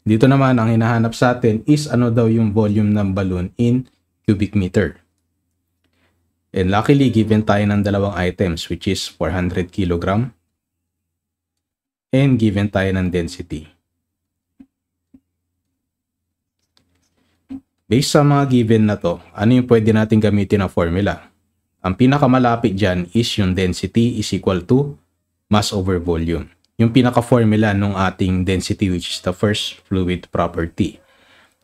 Dito naman, ang hinahanap sa atin is ano daw yung volume ng balloon in cubic meter. And luckily, given tayo ng dalawang items which is 400 kg and given tayo ng density. Based sa mga given na to, ano yung pwede natin gamitin na formula? Ang pinakamalapit dyan is yung density is equal to mass over volume. Yung pinaka-formula ng ating density which is the first fluid property.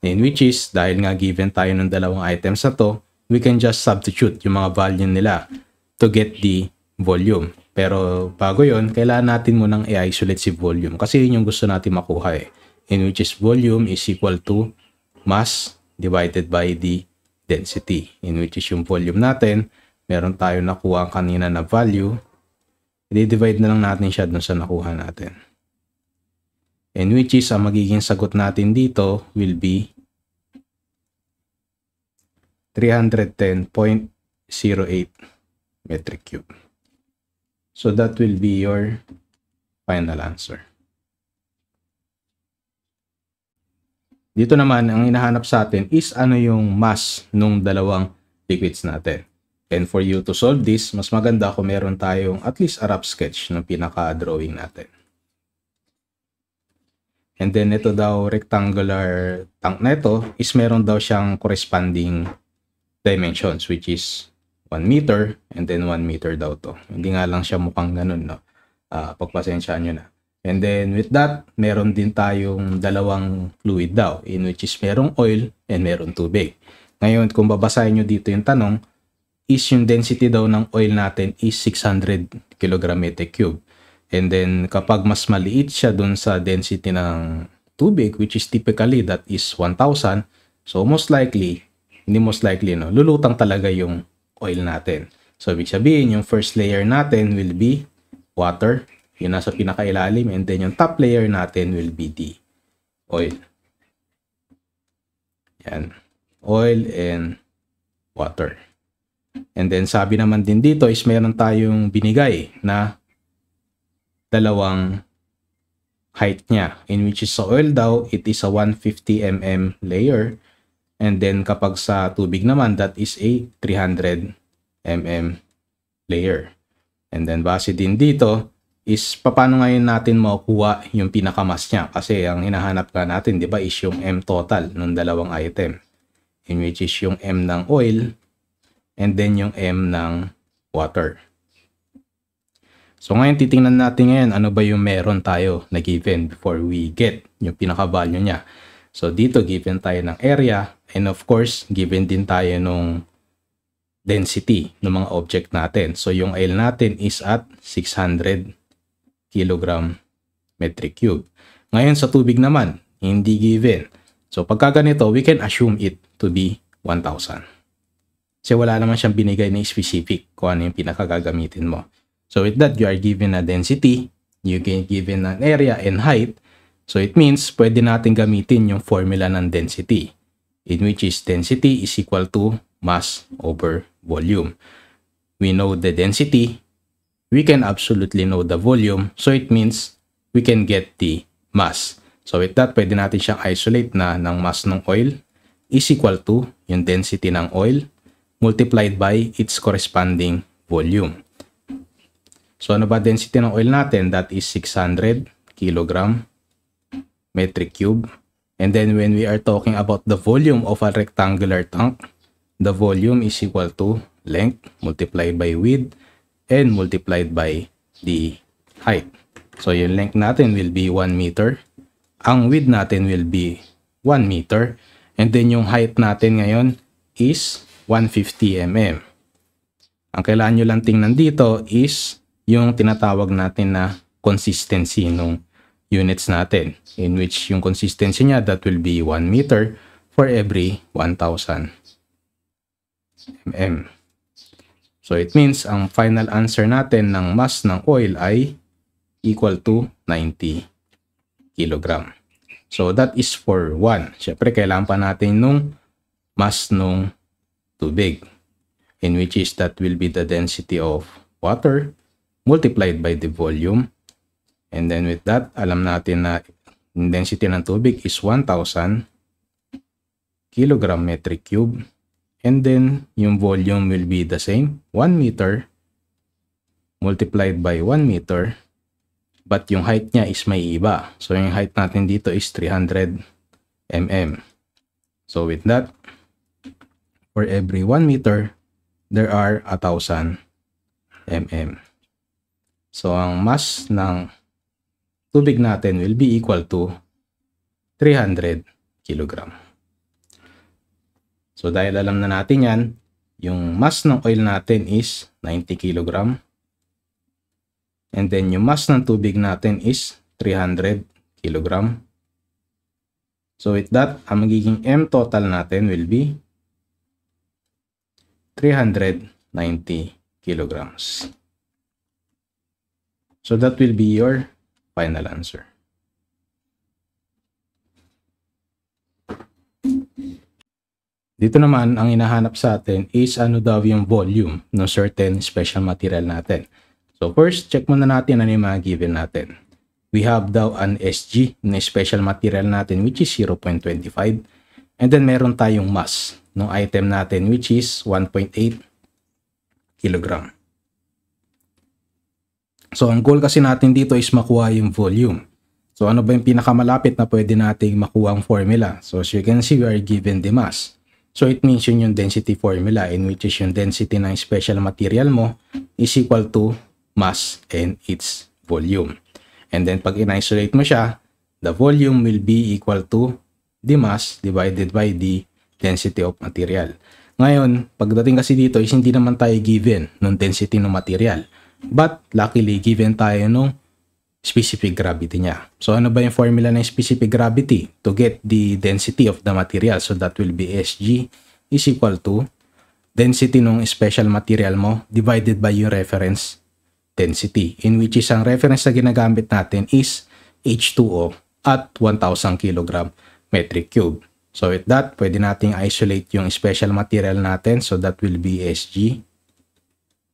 And which is, dahil nga given tayo ng dalawang items na to, we can just substitute yung mga value nila to get the volume. Pero bago yon, kailangan natin munang i-isolate si volume kasi yun yung gusto natin makuha eh. In which is volume is equal to mass divided by the density. In which is yung volume natin, meron tayo nakuha kanina na value. I-divide na lang natin siya dun sa nakuha natin. And which is, ang magiging sagot natin dito will be 310.08 metric cube. So that will be your final answer. Dito naman, ang hinahanap sa atin is ano yung mass nung dalawang liquids natin. And for you to solve this, mas maganda kung meron tayong at least a rough sketch ng pinaka-drawing natin. And then ito daw, rectangular tank na ito is meron daw siyang corresponding dimensions which is 1 meter and then 1 meter daw to. Hindi nga lang siya mukhang ganun, no? Pagpasensyaan nyo na. And then with that, meron din tayong dalawang fluid daw in which is merong oil and merong tubig. Ngayon, kung babasahin nyo dito yung tanong, is yung density daw ng oil natin is 600 kg meter cube. And then kapag mas maliit siya dun sa density ng tubig, which is typically that is 1,000, so most likely, hindi most likely, no, lulutang talaga yung oil natin. So ibig sabihin, yung first layer natin will be water, yun nasa pinakailalim, and then yung top layer natin will be the oil. Yan, oil and water. And then sabi naman din dito is meron tayong binigay na dalawang height niya, in which is sa oil daw it is a 150 mm layer, and then kapag sa tubig naman that is a 300 mm layer. And then base din dito is paano ngayon natin makukuha yung pinakamass niya, kasi ang hinahanap ka natin, di ba, is yung M total ng dalawang item, in which is yung M ng oil and then yung M ng water. So ngayon titingnan natin ngayon ano ba yung meron tayo na given before we get yung pinaka-value niya. So dito given tayo ng area, and of course given din tayo nung density ng mga object natin. So yung oil natin is at 600 kg metric cube. Ngayon sa tubig naman, hindi given. So pagka ganito, we can assume it to be 1,000. Kasi wala naman siyang binigay na specific kung ano yung pinakagagamitin mo. So with that, you are given a density, you can given an area and height. So it means pwede natin gamitin yung formula ng density, in which is density is equal to mass over volume. We know the density, we can absolutely know the volume, so it means we can get the mass. So with that, pwede natin siyang isolate na ng mass ng oil is equal to yung density ng oil multiplied by its corresponding volume. So ano ba density ng oil natin? That is 600 kg metric cube. And then when we are talking about the volume of a rectangular tank, the volume is equal to length multiplied by width and multiplied by the height. So yung length natin will be 1 meter. Ang width natin will be 1 meter. And then yung height natin ngayon is 150 mm. Ang kailangan nyo lang tingnan dito is yung tinatawag natin na consistency ng units natin, in which yung consistency niya, that will be 1 meter for every 1,000 mm. So it means ang final answer natin ng mass ng oil ay equal to 90 kg. So that is for 1. Siyempre kailangan pa natin nung mass nung tubig, in which is that will be the density of water multiplied by the volume. And then with that, alam natin na Yung density ng tubig is 1,000 kilogram metric cube. And then, yung volume will be the same. 1 meter multiplied by 1 meter. But yung height niya is may iba. So, yung height natin dito is 300 mm. So, with that, for every 1 meter, there are 1,000 mm. So, ang mass ng tubig natin will be equal to 300 kilogram. So, dahil alam na natin yan, yung mass ng oil natin is 90 kilogram. And then, yung mass ng tubig natin is 300 kilogram. So, with that, ang magiging M total natin will be 390 kilograms. So, that will be your final answer. Dito naman, ang hinahanap sa atin is ano daw yung volume ng certain special material natin. So first, check muna natin ano yung mga given natin. We have daw an SG na special material natin which is 0.25. And then meron tayong mass ng item natin which is 1.8 kilogram. So ang goal kasi natin dito is makuha yung volume. So ano ba yung pinakamalapit na pwede nating makuha ang formula? So as you can see, we are given the mass. So it means yun yung density formula in which is yung density ng special material mo is equal to mass and its volume. And then pag in-isolate mo siya, the volume will be equal to the mass divided by the density of material. Ngayon, pagdating kasi dito is hindi naman tayo given ng density ng material. But luckily, given tayo ng specific gravity niya. So ano ba yung formula ng specific gravity to get the density of the material? So that will be Sg is equal to density ng special material mo divided by yung reference density, in which is ang reference na ginagamit natin is H2O at 1,000 kg metric cube. So with that, pwede nating isolate yung special material natin. So that will be Sg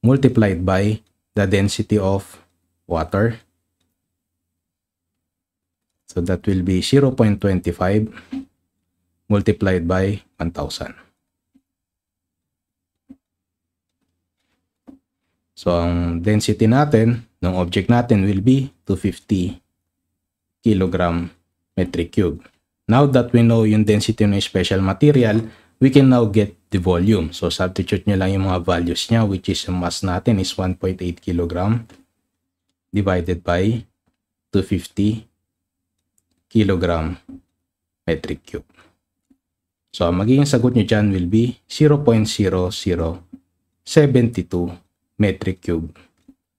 multiplied by the density of water. So that will be 0.25 multiplied by 1,000. So ang density natin ng object natin will be 250 kilogram metric cube. Now that we know yung density ng special material, we can now get the volume. So substitute nyo lang yung mga values niya, which is yung mass natin is 1.8 kilogram divided by 250 kilogram metric cube. So, ang magiging sagot nyo dyan will be 0.0072 metric cube.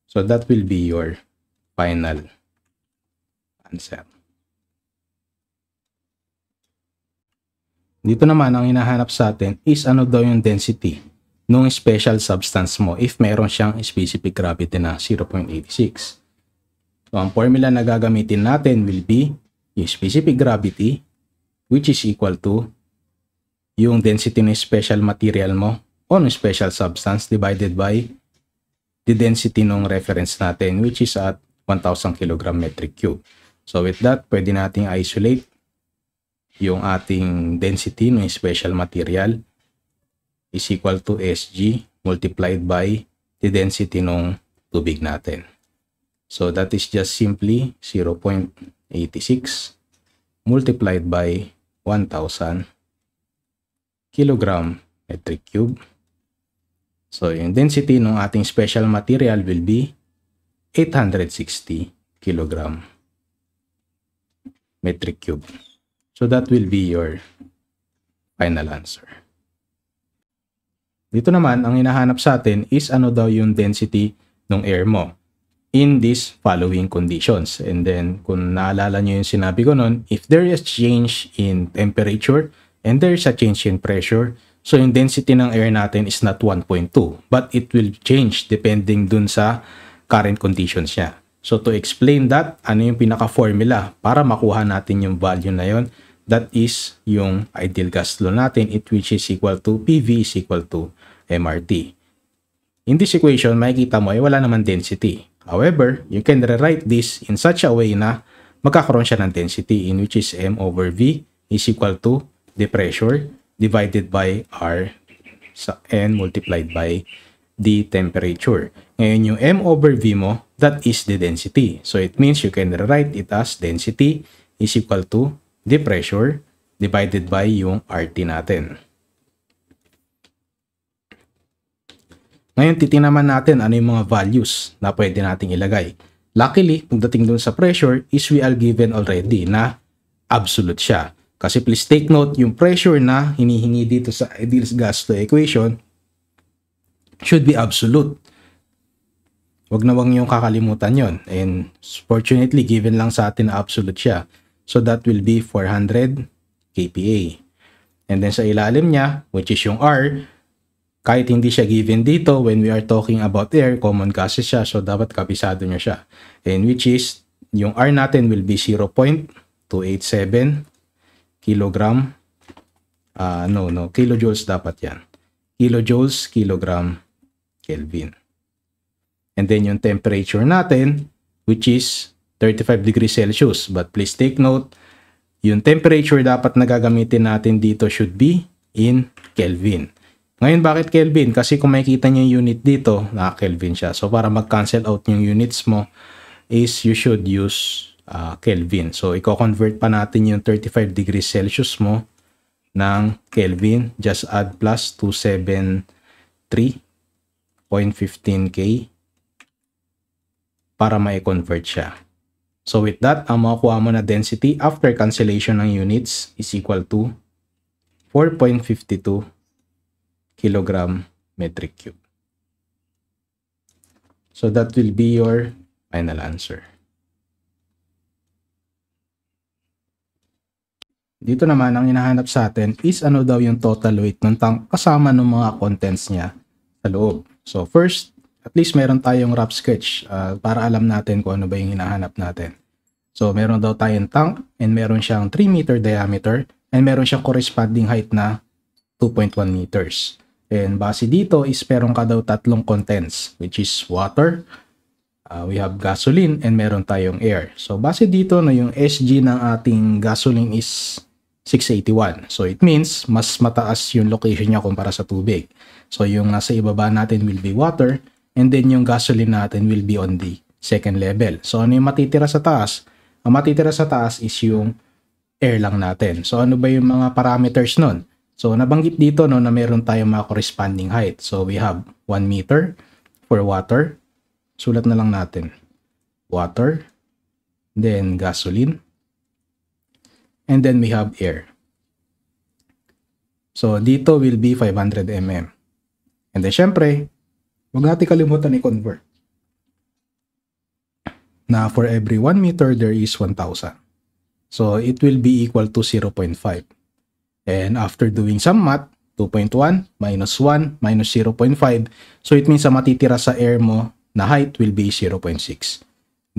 So, that will be your final answer. Dito naman, ang hinahanap sa atin is ano daw yung density ng special substance mo if meron siyang specific gravity na 0.86. So, ang formula na gagamitin natin will be yung specific gravity which is equal to yung density ng special material mo o ng special substance divided by the density ng reference natin which is at 1,000 kg metric cube. So with that, pwede nating isolate yung ating density ng special material is equal to Sg multiplied by the density ng tubig natin. So that is just simply 0.86 multiplied by 1,000 kilogram metric cube. So, yung density ng ating special material will be 860 kilogram metric cube. So, that will be your final answer. Dito naman, ang hinahanap sa atin is ano daw yung density ng air mo in these following conditions. And then, kung naalala nyo yung sinabi ko nun, if there is change in temperature and there is a change in pressure, so yung density ng air natin is not 1.2, but it will change depending dun sa current conditions niya. So, to explain that, ano yung pinaka-formula para makuha natin yung value na yun? That is yung ideal gas law natin, which is equal to PV is equal to MRT. In this equation, makikita mo ay wala naman density. However, you can rewrite this in such a way na magkakaroon siya ng density in which is M over V is equal to the pressure divided by R and multiplied by the temperature. Ngayon yung M over V mo, that is the density. So it means you can rewrite it as density is equal to the pressure divided by yung RT natin. Ngayon titingnan natin ano yung mga values na pwede nating ilagay. Luckily, pagdating dun sa pressure is we are given already na absolute siya. Kasi please take note, yung pressure na hinihingi dito sa ideal gas law equation should be absolute. Wag na wag niyong kakalimutan yon. And fortunately, given lang sa atin na absolute siya. So that will be 400 kPa. And then sa ilalim niya, which is yung R, kahit hindi siya given dito, when we are talking about air, common gases siya. So dapat kabisado niya siya. And which is, yung R natin will be 0.287 kilogram. Kilojoules dapat yan. Kilojoules, kilogram, Kelvin. And then yung temperature natin, which is 35 degrees Celsius. But please take note, yung temperature dapat na gagamitin natin dito should be in Kelvin. Ngayon, bakit Kelvin? Kasi kung makikita nyo yung unit dito, naka-Kelvin siya. So, para mag-cancel out yung units mo, is you should use Kelvin. So, i-convert pa natin yung 35 degrees Celsius mo ng Kelvin. Just add plus 273.15 K para ma-convert siya. So, with that, ang makukuha mo na density after cancellation ng units is equal to 4.52 kilogram metric cube. So that will be your final answer. Dito naman, ang hinahanap sa atin is ano daw yung total weight ng tank kasama ng mga contents niya sa loob. So first, at least meron tayong rough sketch para alam natin kung ano ba yung hinahanap natin. So meron daw tayong tank and meron siyang 3 meter diameter and meron siyang corresponding height na 2.1 meters. And base dito is meron ka daw tatlong contents, which is water, we have gasoline, and meron tayong air. So base dito na yung SG ng ating gasoline is 681. So it means mas mataas yung location niya kumpara sa tubig. So yung nasa ibaba natin will be water, and then yung gasoline natin will be on the second level. So ano yung matitira sa taas? Ang matitira sa taas is yung air lang natin. So ano ba yung mga parameters nun? So, nabanggit dito no, na meron tayong mga corresponding height. So, we have 1 meter for water. Sulat na lang natin. Water. Then, gasoline. And then, we have air. So, dito will be 500 mm. And then, syempre, huwag natin kalimutan i-convert. Na for every 1 meter, there is 1,000. So, it will be equal to 0.5. And after doing some math, 2.1 minus 1 minus 0.5. So it means ang matitira sa air mo na height will be 0.6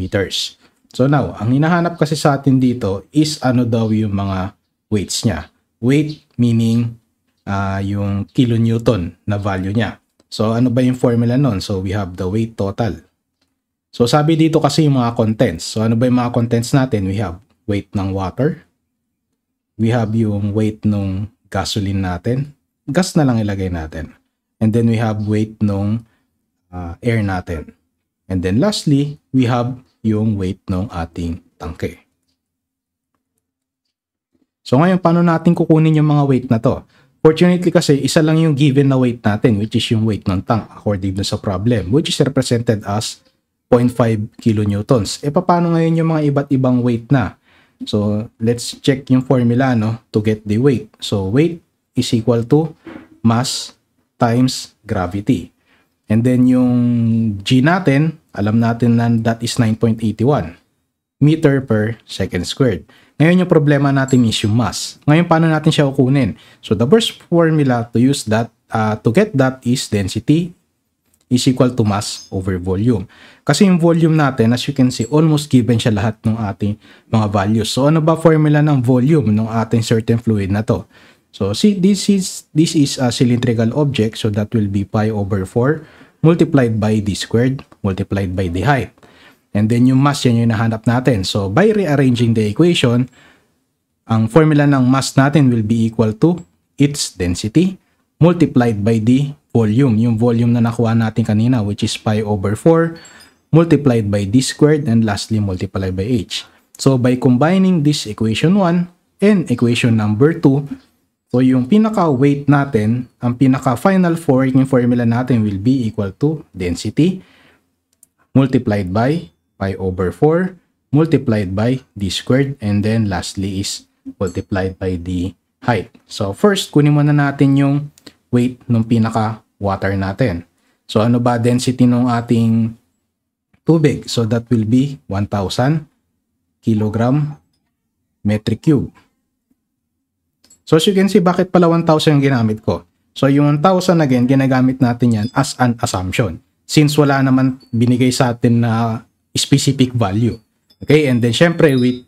meters. So now, ang hinahanap kasi sa atin dito is ano daw yung mga weights niya. Weight meaning yung kilonewton na value niya. So ano ba yung formula nun? So we have the weight total. So sabi dito kasi yung mga contents. So ano ba yung mga contents natin? We have weight ng water. We have yung weight nung gasoline natin. Gas na lang ilagay natin. And then we have weight nung air natin. And then lastly, we have yung weight nung ating tangke. So ngayon, paano natin kukunin yung mga weight na to? Fortunately kasi, isa lang yung given na weight natin, which is yung weight ng tank according sa problem, which is represented as 0.5 kilonewtons. E paano ngayon yung mga iba't ibang weight na? So, let's check yung formula no, to get the weight. So, weight is equal to mass times gravity. And then, yung G natin, alam natin na that is 9.81 meter per second squared. Ngayon, yung problema natin is yung mass. Ngayon, paano natin siya kukunin? So, the first formula to use that, to get that is density is equal to mass over volume. Kasi yung volume natin, as you can see, almost given siya lahat ng ating mga values. So, ano ba formula ng volume ng ating certain fluid na to? So, see, this is a cylindrical object. So, that will be pi over 4 multiplied by d squared multiplied by the height. And then yung mass, yan yung nahanap natin. So by rearranging the equation, ang formula ng mass natin will be equal to its density multiplied by the volume. Yung volume na nakuha natin kanina, which is pi over 4 multiplied by d squared, and lastly multiplied by h. So by combining this equation 1 and equation number 2, so yung pinaka-weight natin, ang pinaka-final working formula natin will be equal to density multiplied by pi over 4 multiplied by d squared, and then lastly is multiplied by the height. So first, kunin muna natin yung weight ng pinaka-water natin. So ano ba density ng ating tubig? So that will be 1,000 kilogram metric cube. So as you can see, bakit pala 1,000 yung ginamit ko? So yung 1,000 again, ginagamit natin yan as an assumption. Since wala naman binigay sa atin na specific value. Okay, and then syempre we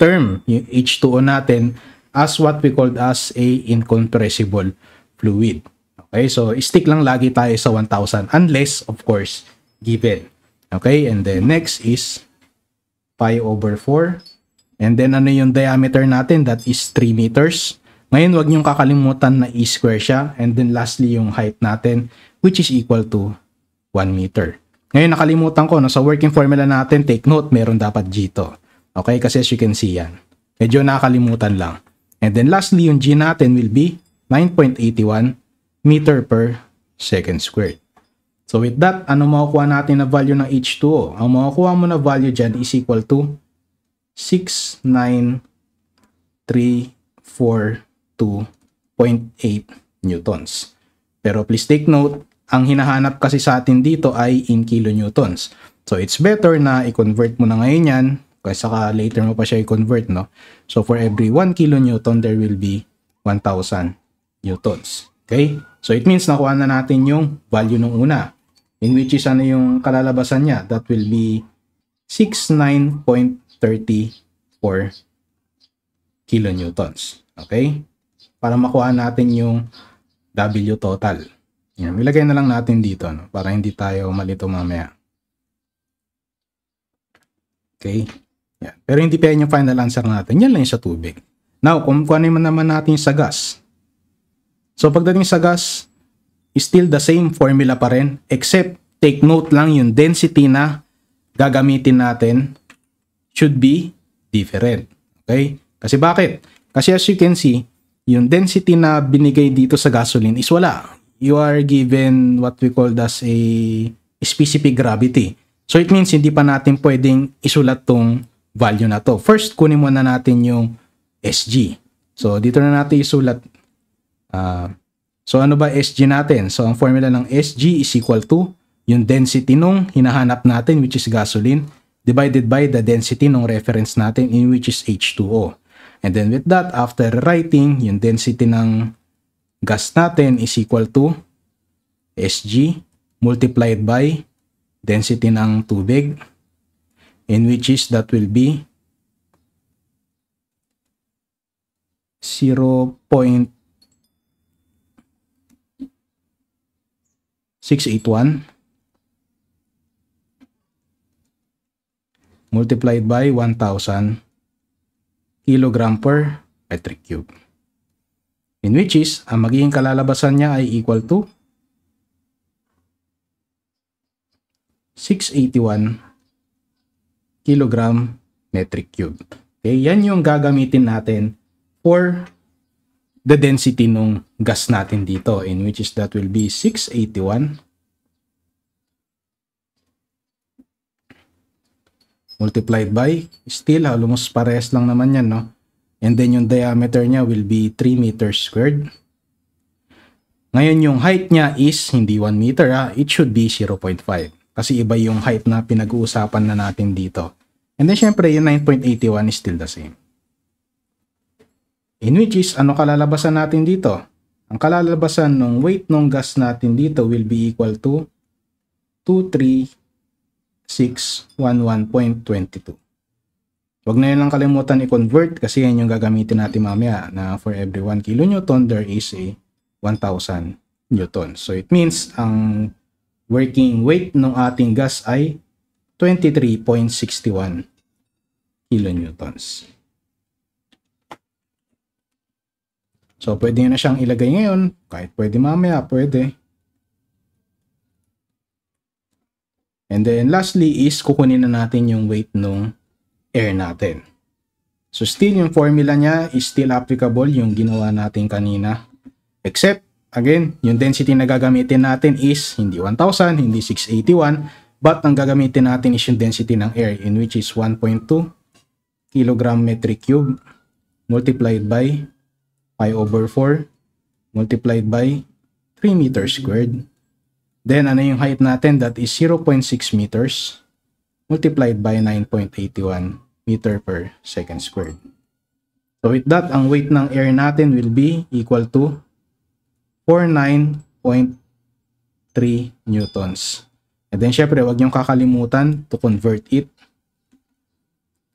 term yung H2O natin as what we called as a incompressible fluid. Okay, so stick lang lagi tayo sa 1,000 unless of course given. Okay, and then next is pi over 4. And then ano yung diameter natin? That is 3 meters. Ngayon wag niyong kakalimutan na i-square siya. And then lastly yung height natin, which is equal to 1 meter. Ngayon nakalimutan ko, no, sa working formula natin, take note, meron dapat G to. Okay, kasi as you can see yan. Medyo nakalimutan lang. And then lastly yung G natin will be 9.81 meter per second squared. So with that, ano makukuha natin na value ng H2O? Ang makukuha mo na value dyan is equal to 69342.8 newtons. Pero please take note, ang hinahanap kasi sa atin dito ay in kilonewtons. So it's better na i-convert mo na ngayon yan, kasi saka later mo pa siya i-convert, no? So for every 1 kilonewton, there will be 1,000 newtons. Okay? So it means nakuha na natin yung value nung una, in which is ano yung kalalabasan niya? That will be 69.34 kilonewtons. Okay? Para makuha natin yung W total. Yan, ilagay na lang natin dito, no? Para hindi tayo malito mamaya. Okay? Yan. Pero hindi pa yan yung final answer natin. Yan lang yung sa tubig. Now, kung kuhanin naman natin sa gas. So, pagdating sa gas, still the same formula pa rin, except take note lang yung density na gagamitin natin should be different. Okay? Kasi bakit? Kasi as you can see, yung density na binigay dito sa gasoline is wala. You are given what we call as a specific gravity. So it means hindi pa natin pwedeng isulat tong value na to. First, kunin muna natin yung SG. So dito na natin isulat. So ano ba SG natin? So ang formula ng SG is equal to yung density nung hinahanap natin, which is gasoline, divided by the density nung reference natin, in which is H2O. And then with that, after writing, yung density ng gas natin is equal to SG multiplied by density ng tubig, in which is that will be 0.681 multiplied by 1,000 kilogram per metric cube. In which is, ang magiging kalalabasan niya ay equal to 681 kilogram metric cube. Okay, yan yung gagamitin natin for the density nung gas natin dito, in which is that will be 681 multiplied by, still almost parehas lang naman yan, no? And then yung diameter niya will be 3 meters squared. Ngayon yung height niya is hindi 1 meter, it should be 0.5. Kasi iba yung height na pinag-uusapan na natin dito. And then syempre yung 9.81 is still the same. In which is, ano kalalabasan natin dito? Ang kalalabasan ng weight ng gas natin dito will be equal to 23611.22. Huwag na yun lang kalimutan i-convert kasi yan yung gagamitin natin mamaya na for every 1 kilonewton there is a 1,000 newton. So it means ang working weight ng ating gas ay 23.61 kilonewtons. So, pwede nyo na siyang ilagay ngayon. Kahit pwede mamaya, pwede. And then, lastly is kukunin na natin yung weight ng air natin. So, still yung formula niya is still applicable yung ginawa natin kanina. Except, again, yung density na gagamitin natin is hindi 1,000, hindi 681, but ang gagamitin natin is yung density ng air, in which is 1.2 kilogram metric cube multiplied by pi over 4 multiplied by 3 meters squared. Then, ano yung height natin? That is 0.6 meters multiplied by 9.81 meter per second squared. So, with that, ang weight ng air natin will be equal to 49.3 newtons. And then, syempre, wag niyong kakalimutan to convert it.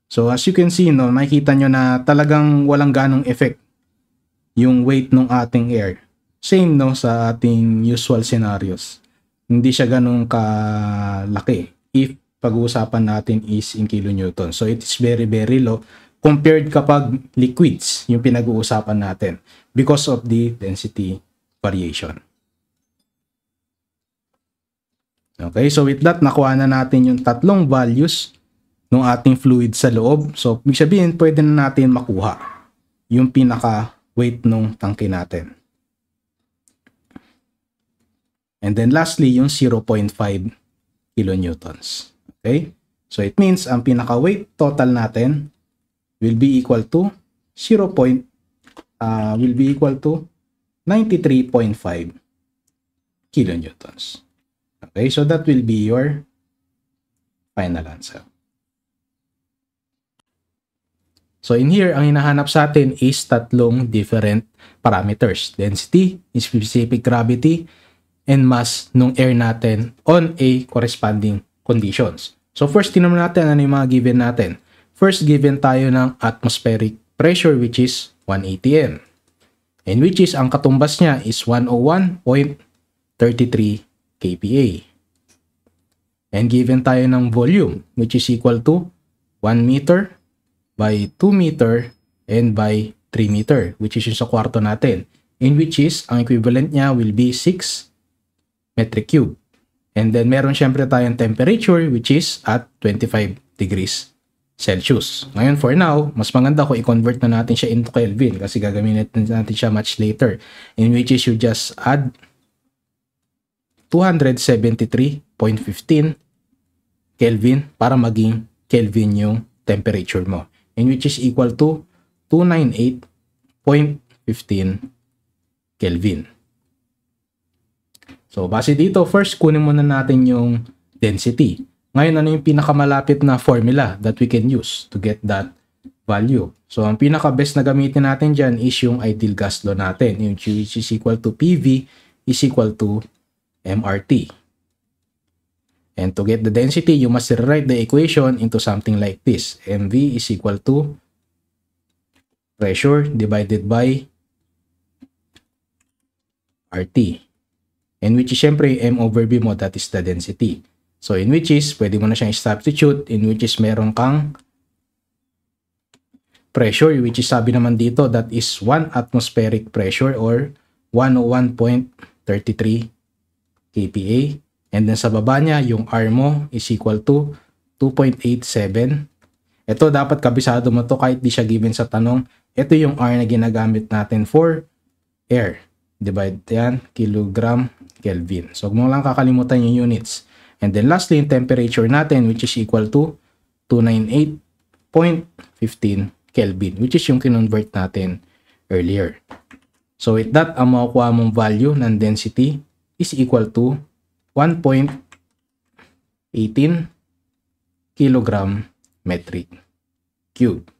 So, as you can see, no, makikita nyo na talagang walang ganong effect yung weight ng ating air. Same, no, sa ating usual scenarios. Hindi siya ganong kalaki if pag-uusapan natin is in kilonewton. So, it is very, very low compared kapag liquids yung pinag-uusapan natin because of the density variation. Okay, so with that, nakuha na natin yung tatlong values ng ating fluid sa loob. So, ibig sabihin, pwede na natin makuha yung pinaka-weight ng tangke natin. And then lastly, yung 0.5 kilonewtons. Okay? So, it means ang pinaka-weight total natin will be equal to 93.5 kilonewtons. Okay, so that will be your final answer. So in here, ang hinahanap sa atin is tatlong different parameters. Density, specific gravity, and mass nung air natin on a corresponding conditions. So first, tinanong natin ano yung mga given natin. First, given tayo ng atmospheric pressure which is 1 atm. And which is, ang katumbas niya is 101.33 kPa. And given tayo ng volume which is equal to 1 meter by 2 meter and by 3 meter, which is yung sa kwarto natin, in which is ang equivalent niya will be 6 metric cube. And then meron syempre tayong temperature which is at 25 degrees Celsius. Ngayon, for now, mas maganda kung i-convert na natin siya into Kelvin kasi gagamitin natin siya much later, in which is you just add 273.15 Kelvin para maging Kelvin yung temperature mo, in which is equal to 298.15 Kelvin. So, base dito, first kunin muna natin yung density. Ngayon, ano yung pinakamalapit na formula that we can use to get that value? So, ang pinaka-best na gamitin natin dyan is yung ideal gas law natin, which is equal to PV is equal to MRT. And to get the density, you must rewrite the equation into something like this. MV is equal to pressure divided by RT. And which is syempre M over V mo, that is the density. So in which is, pwede mo na siyang substitute, in which is meron kang pressure, which is sabi naman dito, that is 1 atmospheric pressure or 101.33 kPa. And then sa baba niya, yung R mo is equal to 2.87. Ito dapat kabisado mo to kahit di siya given sa tanong. Ito yung R na ginagamit natin for air. Divide yan, kilogram Kelvin. So huwag mo lang kakalimutan yung units. And then lastly, yung temperature natin which is equal to 298.15 Kelvin, which is yung kinonvert natin earlier. So with that, ang makukuha mong value ng density is equal to 1.18 kilogram metric cube.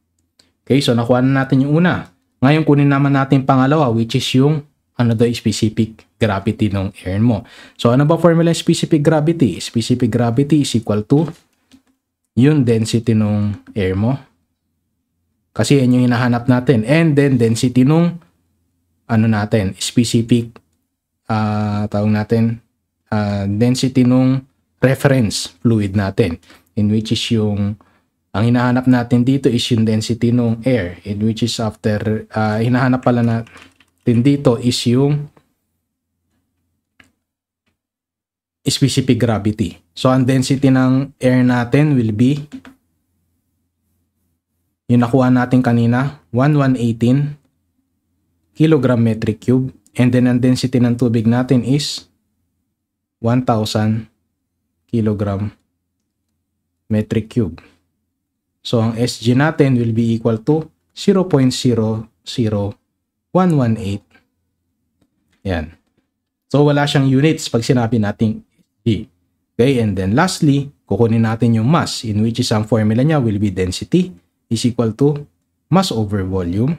Okay, so nakuha na natin yung una. Ngayon kunin naman natin pangalawa, which is yung ano daw specific gravity ng air mo. So ano ba formula ng specific gravity? Specific gravity is equal to yung density ng air mo. Kasi yan yung hinahanap natin. And then density nung ano natin, specific tawag natin density nung reference fluid natin. in which is yung ang hinahanap natin dito is yung density ng air, in which is after hinahanap pala natin dito is yung specific gravity. So ang density ng air natin will be yung nakuha natin kanina, 1118 kilogram metric cube, and then ang density ng tubig natin is 1000 kilogram metric cube. So ang SG natin will be equal to 0.00118. Yan. So wala siyang units pag sinabi nating SG. Okay, and then lastly, kukunin natin yung mass, in which is ang formula niya will be density is equal to mass over volume,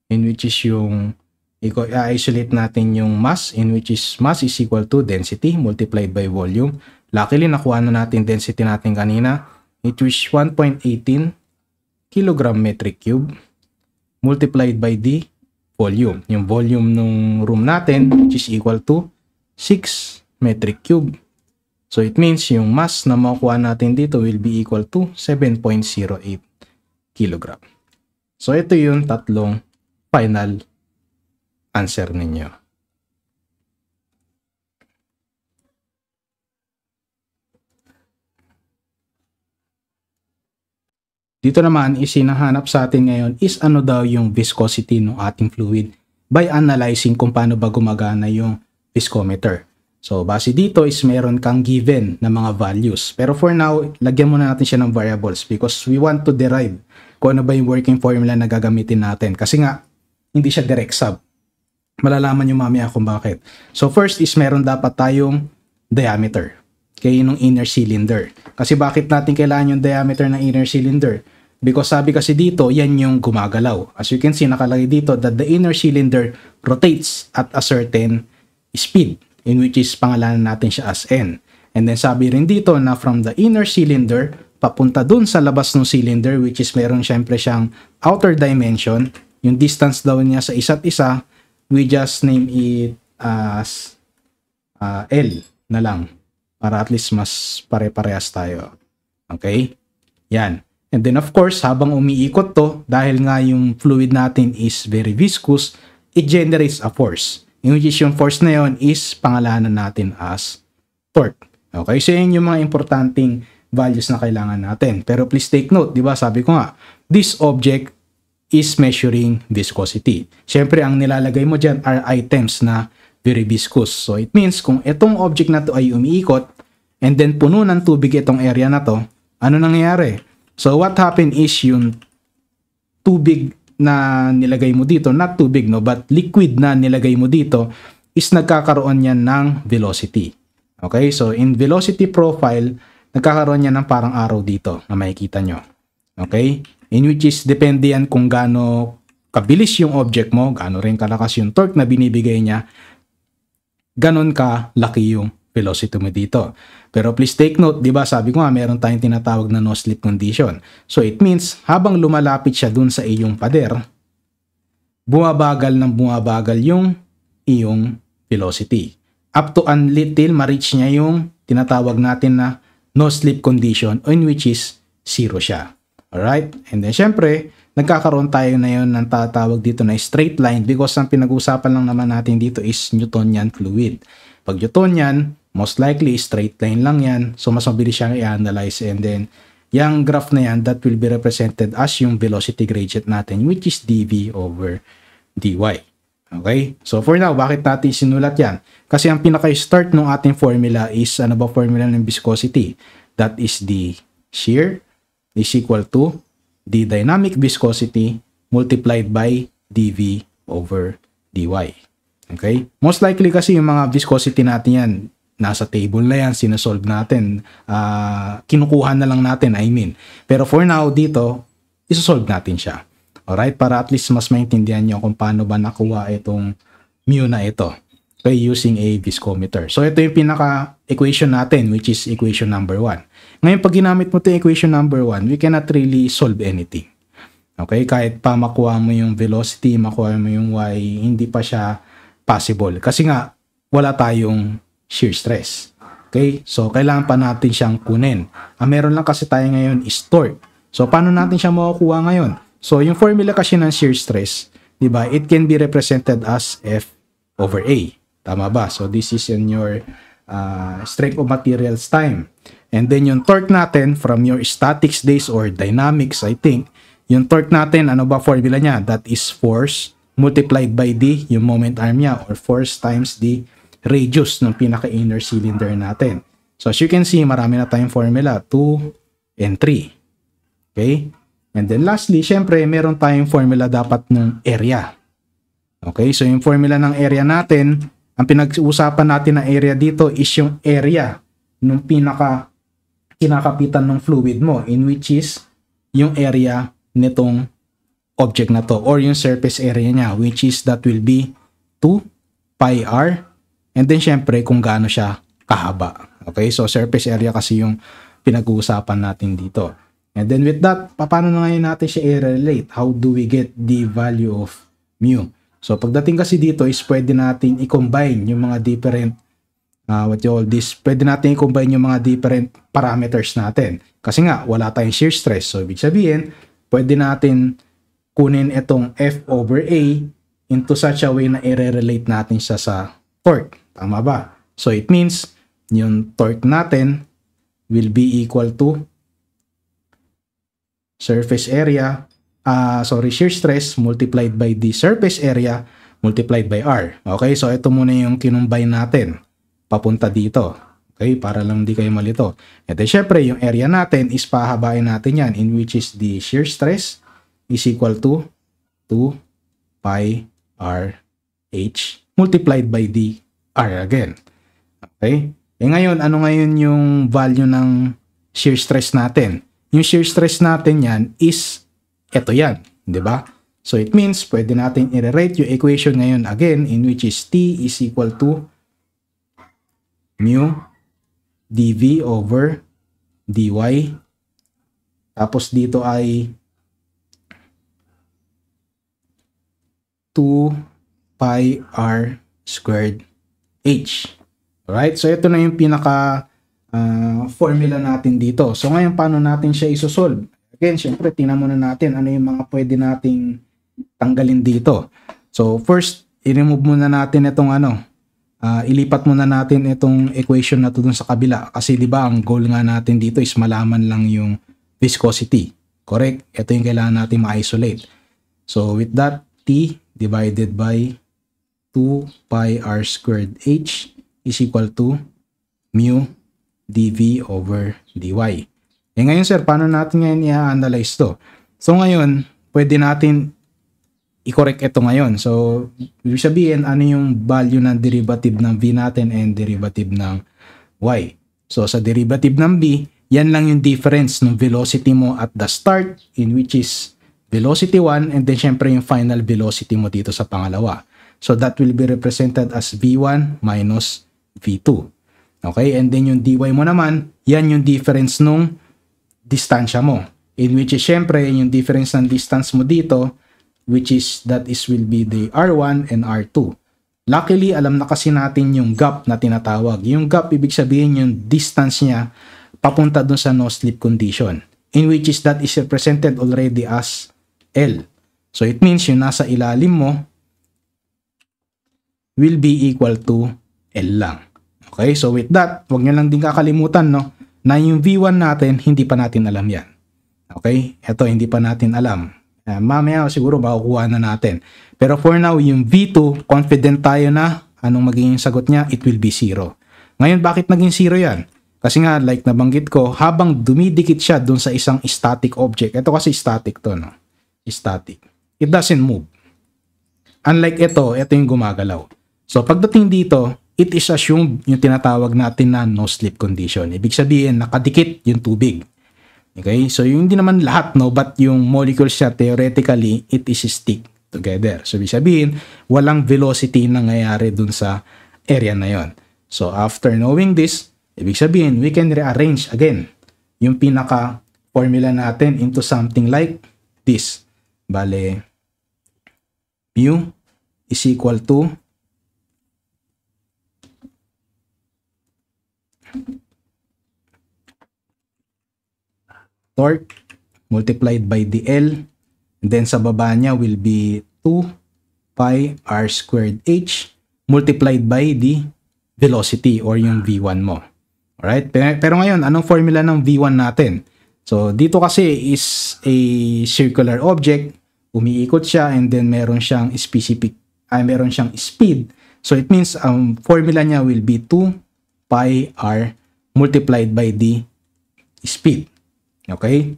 in which is yung i-isolate natin yung mass, in which is mass is equal to density multiplied by volume. Luckily, nakuha na natin density natin kanina. It was 1.18 kilogram metric cube multiplied by the volume. Yung volume ng room natin, which is equal to 6 metric cube. So it means yung mass na makukuha natin dito will be equal to 7.08 kilogram. So ito yung tatlong final answer ninyo. Dito naman isinahanap sa atin ngayon is ano daw yung viscosity ng ating fluid by analyzing kung paano ba gumagana yung viscometer. So base dito is meron kang given na mga values. Pero for now, lagyan muna natin siya ng variables because we want to derive kung ano ba yung working formula na gagamitin natin. Kasi nga, hindi siya direct sub. Malalaman nyo mamaya kung bakit. So first is meron dapat tayong diameter. Okay, nung inner cylinder. Kasi bakit natin kailangan yung diameter ng inner cylinder? Because sabi kasi dito, yan yung gumagalaw. As you can see, nakalagay dito that the inner cylinder rotates at a certain speed, in which is pangalanan natin siya as n. And then sabi rin dito na from the inner cylinder, papunta dun sa labas ng cylinder, which is meron syempre siyang outer dimension, yung distance daw niya sa isa't isa, we just name it as L na lang. Para at least mas pare-parehas tayo. Okay? Yan. And then of course, habang umiikot to, dahil nga yung fluid natin is very viscous, it generates a force. In which is yung force na yun is pangalanan natin as torque. Okay? So yun yung mga importanteng values na kailangan natin. Pero please take note, di ba? Sabi ko nga, this object is measuring viscosity. Siyempre, ang nilalagay mo dyan are items na very viscous. So it means kung itong object na to ay umiikot and then puno ng tubig itong area na to, ano nangyayari? So what happened is yung tubig na nilagay mo dito, not tubig no, but liquid na nilagay mo dito is nagkakaroon yan ng velocity. Okay? So in velocity profile, nagkakaroon yan ng parang arrow dito na makikita nyo. Okay? In which is depende yan kung gaano kabilis yung object mo, gaano rin kalakas yung torque na binibigay niya, ganon ka laki yung velocity mo dito. Pero please take note, di ba sabi ko nga meron tayong tinatawag na no slip condition. So it means habang lumalapit siya dun sa iyong pader, bumabagal yung iyong velocity. Up to until ma-reach niya yung tinatawag natin na no slip condition in which is 0 siya. Alright? And then syempre, nagkakaroon tayo na yun ng tatawag dito na straight line because ang pinag-usapan lang naman natin dito is Newtonian fluid. Pag Newtonian, most likely straight line lang yan. So mas mabilis siyang i-analyze and then yung graph na yan that will be represented as yung velocity gradient natin which is dv over dy. Okay? So for now, bakit natin sinulat yan? Kasi ang pinaka-start ng ating formula is ano ba formula ng viscosity? That is the shear is equal to the dynamic viscosity multiplied by dv over dy. Okay? Most likely kasi yung mga viscosity natin yan, nasa table na yan, sinasolve natin. Kinukuha na lang natin, I mean. Pero for now, dito, isosolve natin siya. Alright? Para at least mas maintindihan nyo kung paano ba nakuha itong mu na ito. Okay? Using a viscometer. So, ito yung pinaka-equation natin, which is equation number 1. Ngayon, pag ginamit mo ito equation number 1, we cannot really solve anything. Okay? Kahit pa makuha mo yung velocity, makuha mo yung y, hindi pa siya possible. Kasi nga, wala tayong shear stress. Okay? So, kailangan pa natin siyang kunin. Ang meron lang kasi tayo ngayon is torque. So, paano natin siya makukuha ngayon? So, yung formula kasi ng shear stress, di ba? It can be represented as F over A. Tama ba? So, this is in your strength of materials time. And then, yung torque natin from your statics days or dynamics, I think, yung torque natin, ano ba formula niya? That is force multiplied by the, yung moment arm niya, or force times the radius ng pinaka-inner cylinder natin. So, as you can see, marami na tayong formula, 2 and 3. Okay? And then lastly, syempre, meron tayong formula dapat ng area. Okay? So, yung formula ng area natin, ang pinag-uusapan natin na area dito is yung area ng kinakapitan ng fluid mo, in which is yung area nitong object na to, or yung surface area niya, which is that will be 2 pi r. And then, syempre, kung gaano siya kahaba. Okay? So, surface area kasi yung pinag-uusapan natin dito. And then, with that, paano na ngayon natin siya i-relate? How do we get the value of mu? So, pagdating kasi dito is pwede natin i-combine yung mga different, pwede natin i-combine yung mga different parameters natin. Kasi nga, wala tayong shear stress. So, ibig sabihin, pwede natin kunin itong F over A into such a way na i-relate natin siya sa torque. Tama ba? So, it means, yung torque natin will be equal to surface area, shear stress multiplied by the surface area multiplied by R. Okay? So, ito muna yung kinumbine natin papunta dito. Okay? Para lang hindi kayo malito. And then, syempre, yung area natin is pahabain natin yan, in which is the shear stress is equal to 2 pi R H multiplied by the R again. Okay? Ngayon, ano ngayon yung value ng shear stress natin? Yung shear stress natin yan is ito yan. Diba? So, it means pwede natin i-rewrite yung equation ngayon again, in which is T is equal to mu dV over dy. Tapos dito ay 2 pi r squared h. Alright? So, ito na yung pinaka formula natin dito. So, ngayon, paano natin siya isosolve? Again, syempre, tingnan muna natin ano yung mga pwede nating tanggalin dito. So, first, i-remove muna natin itong ilipat muna natin itong equation na to dun sa kabila. Kasi, di ba, ang goal nga natin dito is malaman lang yung viscosity. Correct? Ito yung kailangan natin ma-isolate. So, with that, T divided by 2 pi r squared h is equal to mu dV over dy. Ngayon sir, paano natin ngayon i-analyze to? So ngayon, pwede natin i-correct ito ngayon. So, ibig sabihin, ano yung value ng derivative ng v natin and derivative ng y. So, sa derivative ng v, yan lang yung difference ng velocity mo at the start, in which is velocity 1, and then syempre yung final velocity mo dito sa pangalawa. So, that will be represented as v1 minus v2. Okay? And then yung dy mo naman, yan yung difference nung distansya mo. In which is, syempre, yung difference ng distance mo dito, which is, that is will be the R1 and R2. Luckily, alam na kasi natin yung gap na tinatawag. Yung gap, ibig sabihin yung distance niya papunta dun sa no-slip condition. In which is, that is represented already as L. So, it means yung nasa ilalim mo will be equal to L lang. Okay? So, with that, huwag nyo lang din kakalimutan, no, na yung V1 natin, hindi pa natin alam yan. Okay? Ito, hindi pa natin alam. Mamaya, siguro, makukuha na natin. Pero for now, yung V2, confident tayo na anong magiging sagot niya, it will be 0. Ngayon, bakit naging 0 yan? Kasi nga, like nabanggit ko, habang dumidikit siya dun sa isang static object, ito kasi static to, no? Static. It doesn't move. Unlike ito yung gumagalaw. So, pagdating dito, it is assumed yung tinatawag natin na no-slip condition. Ibig sabihin, nakadikit yung tubig. Okay? So, yung hindi naman lahat, no? But yung molecules siya, theoretically, it is stick together. So, ibig sabihin, walang velocity nangyayari dun sa area na yon. So, after knowing this, ibig sabihin, we can rearrange again yung pinaka-formula natin into something like this. Bale, mu is equal to torque multiplied by the L. And then sa baba niya will be 2 pi r squared h multiplied by the velocity or yung V1 mo. Alright? Pero ngayon, anong formula ng V1 natin? So, dito kasi is a circular object. Umiikot siya and then meron siyang meron siyang speed. So, it means ang formula niya will be 2 pi r multiplied by the speed. Okay?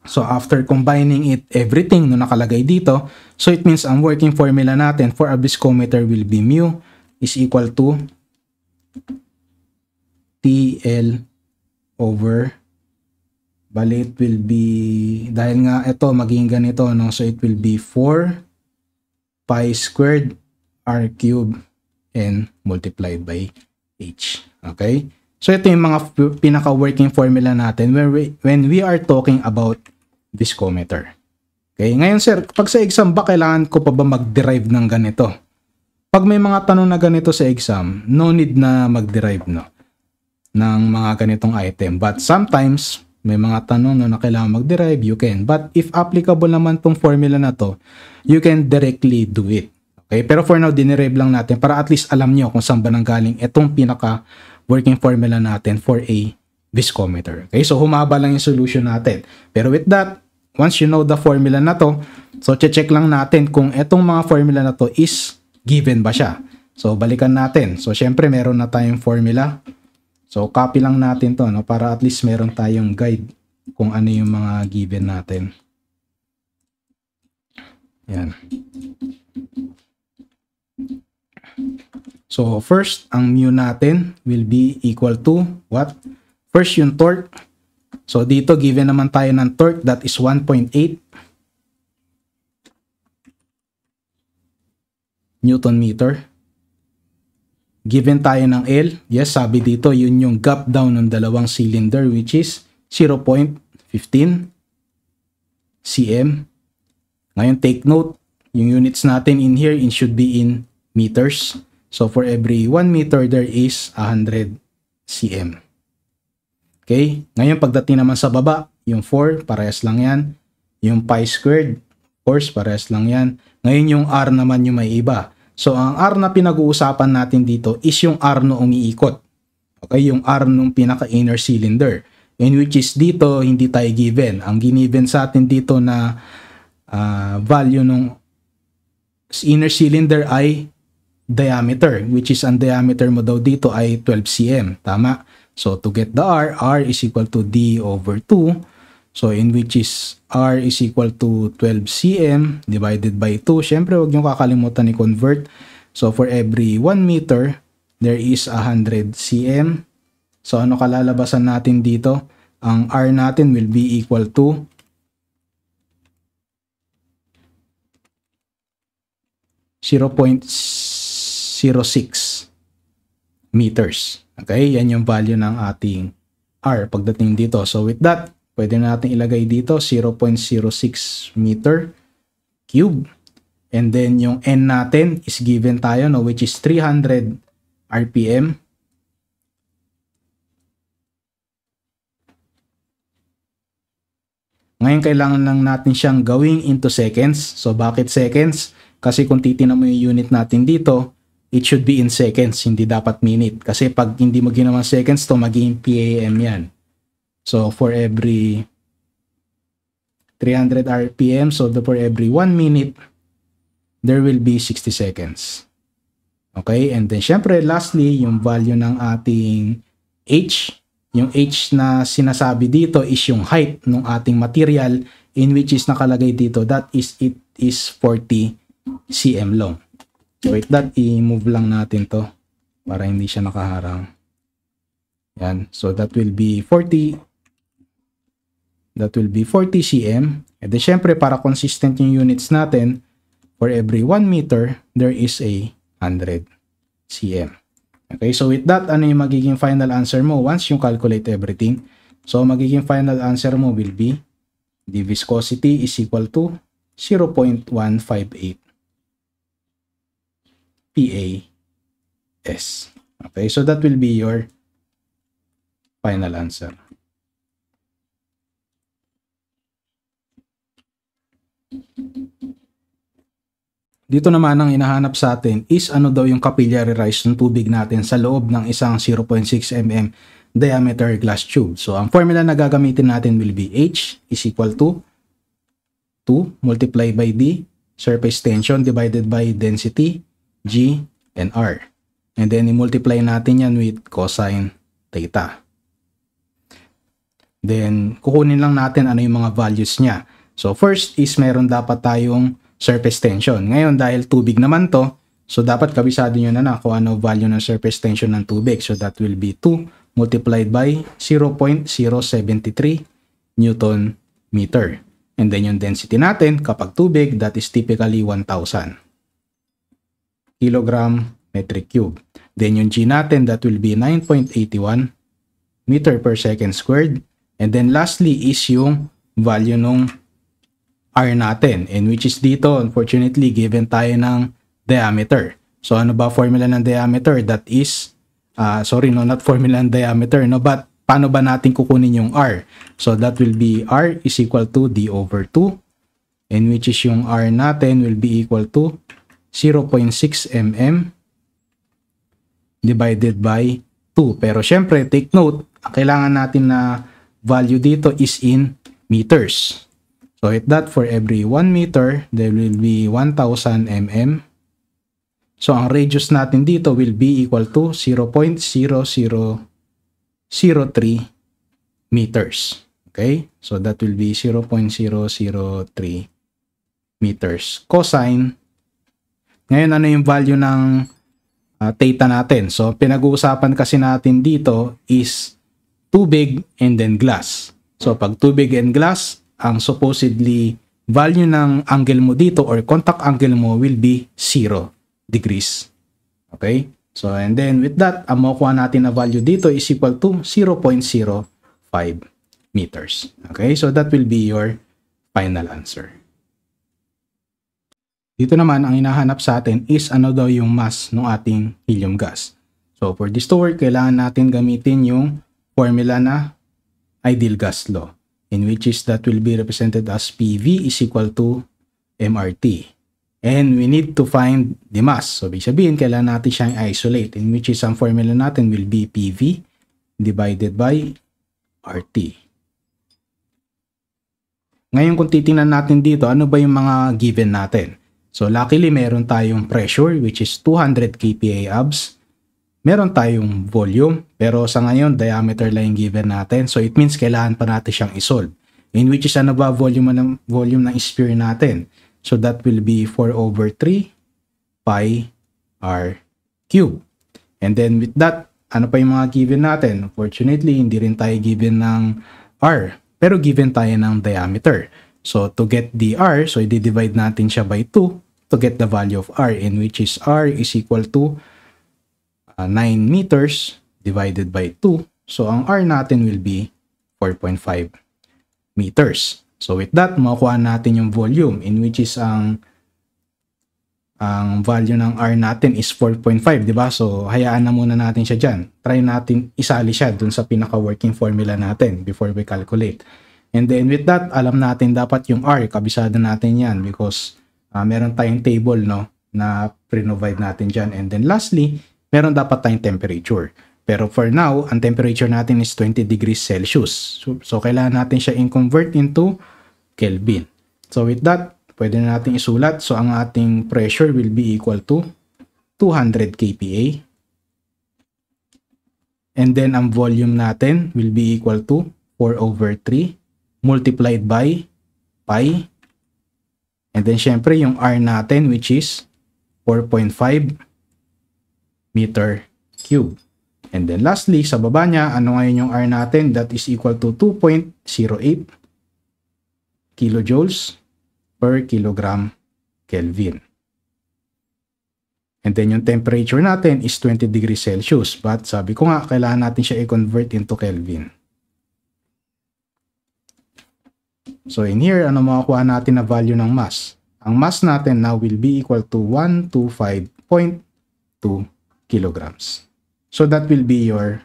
So, after combining everything na nakalagay dito, so it means ang working formula natin for a viscometer will be mu is equal to TL over, bali it will be, dahil nga ito maging ganito, no? So, it will be 4 pi squared r cube and multiplied by h. Okay? So, ito yung mga pinaka-working formula natin when we are talking about viscometer. Okay? Ngayon, sir, pag sa exam ba, kailangan ko pa ba mag-derive ng ganito? Pag may mga tanong na ganito sa exam, no need na mag-derive, no? Ng mga ganitong item. But sometimes, may mga tanong na kailangan mag-derive, you can. But if applicable naman tong formula na to, you can directly do it. Okay? Pero for now, dinerive lang natin para at least alam nyo kung saan ba nanggaling itong pinaka working formula natin for a viscometer. Okay, so humaba lang yung solution natin. Pero with that, once you know the formula na to, so check lang natin kung itong mga formula na to is given ba siya. So balikan natin. So syempre meron na tayong formula. So copy lang natin to, no, para at least meron tayong guide kung ano yung mga given natin. Yan. So, first, ang mu natin will be equal to what? First, yung torque. So, dito, given naman tayo ng torque, that is 1.8 Newton meter. Given tayo ng L, yes, sabi dito, yun yung gap down ng dalawang cylinder, which is 0.15 cm. Ngayon, take note, yung units natin in here, it should be in meters. So, for every 1 meter, there is 100 cm. Okay? Ngayon, pagdating naman sa baba, yung 4, parehas lang yan. Yung pi squared, of course, parehas lang yan. Ngayon, yung R naman yung may iba. So, ang R na pinag-uusapan natin dito is yung R na umiikot. Okay? Yung R nung pinaka-inner cylinder. In which is dito, hindi tayo given. Ang giniven sa atin dito na value nung inner cylinder ay diameter, which is ang diameter mo daw dito ay 12 cm. Tama? So, to get the R is equal to D over 2. So, in which is R is equal to 12 cm divided by 2. Siyempre, huwag nyo kakalimutan i-convert. So, for every 1 meter, there is 100 cm. So, ano kalalabasan natin dito? Ang R natin will be equal to 0.06 meters. Okay? Yan yung value ng ating R pagdating dito. So, with that, pwede natin ilagay dito 0.06 meter cube. And then, yung N natin is given tayo, no, which is 300 RPM. Ngayon, kailangan lang natin siyang gawing into seconds. So, bakit seconds? Kasi kung titignan mo yung unit natin dito, it should be in seconds, hindi dapat minute. Kasi pag hindi mo ginawa seconds to, magiging PAM yan. So, for every 300 RPM, so for every 1 minute, there will be 60 seconds. Okay? And then, syempre, lastly, yung value ng ating H. Yung H na sinasabi dito is yung height ng ating material in which is nakalagay dito. That is, it is 40 cm long. So, with that, i-move lang natin to para hindi siya nakaharang. Yan. So, that will be 40 cm. And then, syempre, para consistent yung units natin, for every 1 meter, there is a 100 cm. Okay, so with that, ano yung magiging final answer mo once you calculate everything? So, magiging final answer mo will be the viscosity is equal to 0.158 PAS. Okay, so that will be your final answer. Dito naman ang hinahanap sa atin is ano daw yung capillary rise ng tubig natin sa loob ng isang 0.6 mm diameter glass tube. So ang formula na gagamitin natin will be H is equal to 2 multiplied by D, surface tension divided by density, G, and R. And then i-multiply natin yan with cosine theta. Then kukunin lang natin ano yung mga values niya. So first is meron dapat tayong surface tension. Ngayon dahil tubig naman to, so dapat kabisado nyo na kung ano value ng surface tension ng tubig. So that will be 2 multiplied by 0.073 Newton meter. And then yung density natin kapag tubig, that is typically 1,000 kilogram metric cube. Then yung G natin, that will be 9.81 meter per second squared. And then lastly is yung value nung R natin, in which is dito unfortunately given tayo ng diameter. So ano ba formula ng diameter? That is not formula ng diameter, no, but paano ba natin kukunin yung R? So that will be R is equal to D over 2, in which is yung R natin will be equal to 0.6 mm divided by 2. Pero syempre take note, ang kailangan natin na value dito is in meters. So if that for every 1 meter, there will be 1,000 mm. So ang radius natin dito will be equal to 0.0003 meters. Okay? So that will be 0.003 meters. Cosine. Ngayon ano yung value ng theta natin? So pinag-uusapan kasi natin dito is tubig and then glass. So pag tubig and glass, ang supposedly value ng angle mo dito or contact angle mo will be 0 degrees. Okay? So and then with that, ang makukuha natin na value dito is equal to 0.05 meters. Okay? So that will be your final answer. Dito naman, ang hinahanap sa atin is ano daw yung mass ng ating helium gas. So for this to work, kailangan natin gamitin yung formula na ideal gas law, in which is that will be represented as PV is equal to MRT. And we need to find the mass. So, ibig sabihin, kailangan natin siyang isolate, in which is ang formula natin will be PV divided by RT. Ngayon, kung titingnan natin dito, ano ba yung mga given natin? So, luckily, meron tayong pressure, which is 200 kPa abs. Meron tayong volume, pero sa ngayon, diameter lang yung given natin. So, it means kailangan pa natin siyang isolve. In which is, ano ba volume ng sphere natin? So, that will be 4 over 3 pi r cube. And then, with that, ano pa yung mga given natin? Fortunately, hindi rin tayo given ng r, pero given tayo ng diameter. So, to get the r, so i-divide natin siya by 2 to get the value of r, in which is r is equal to 9 meters divided by 2. So, ang R natin will be 4.5 meters. So, with that, makukuha natin yung volume, in which is ang value ng R natin is 4.5, di ba? So, hayaan na muna natin siya dyan. Try natin isali siya dun sa pinaka-working formula natin before we calculate. And then, with that, alam natin dapat yung R, kabisado natin yan because meron tayong table, no, na pre-provide natin dyan. And then, lastly, meron dapat tayong temperature. Pero for now, ang temperature natin is 20 degrees Celsius. So kailangan natin siya i-convert into Kelvin. So with that, pwede na natin isulat. So ang ating pressure will be equal to 200 kPa. And then ang volume natin will be equal to 4 over 3 multiplied by pi. And then syempre yung R natin, which is 4.5 meter cube. And then lastly, sa baba niya, ano ngayon yung R natin? That is equal to 2.08 kilojoules per kilogram Kelvin. And then yung temperature natin is 20 degrees Celsius. But sabi ko nga, kailangan natin siya i-convert into Kelvin. So in here, ano makakuha natin na value ng mass? Ang mass natin now will be equal to 125.2 kilograms. So that will be your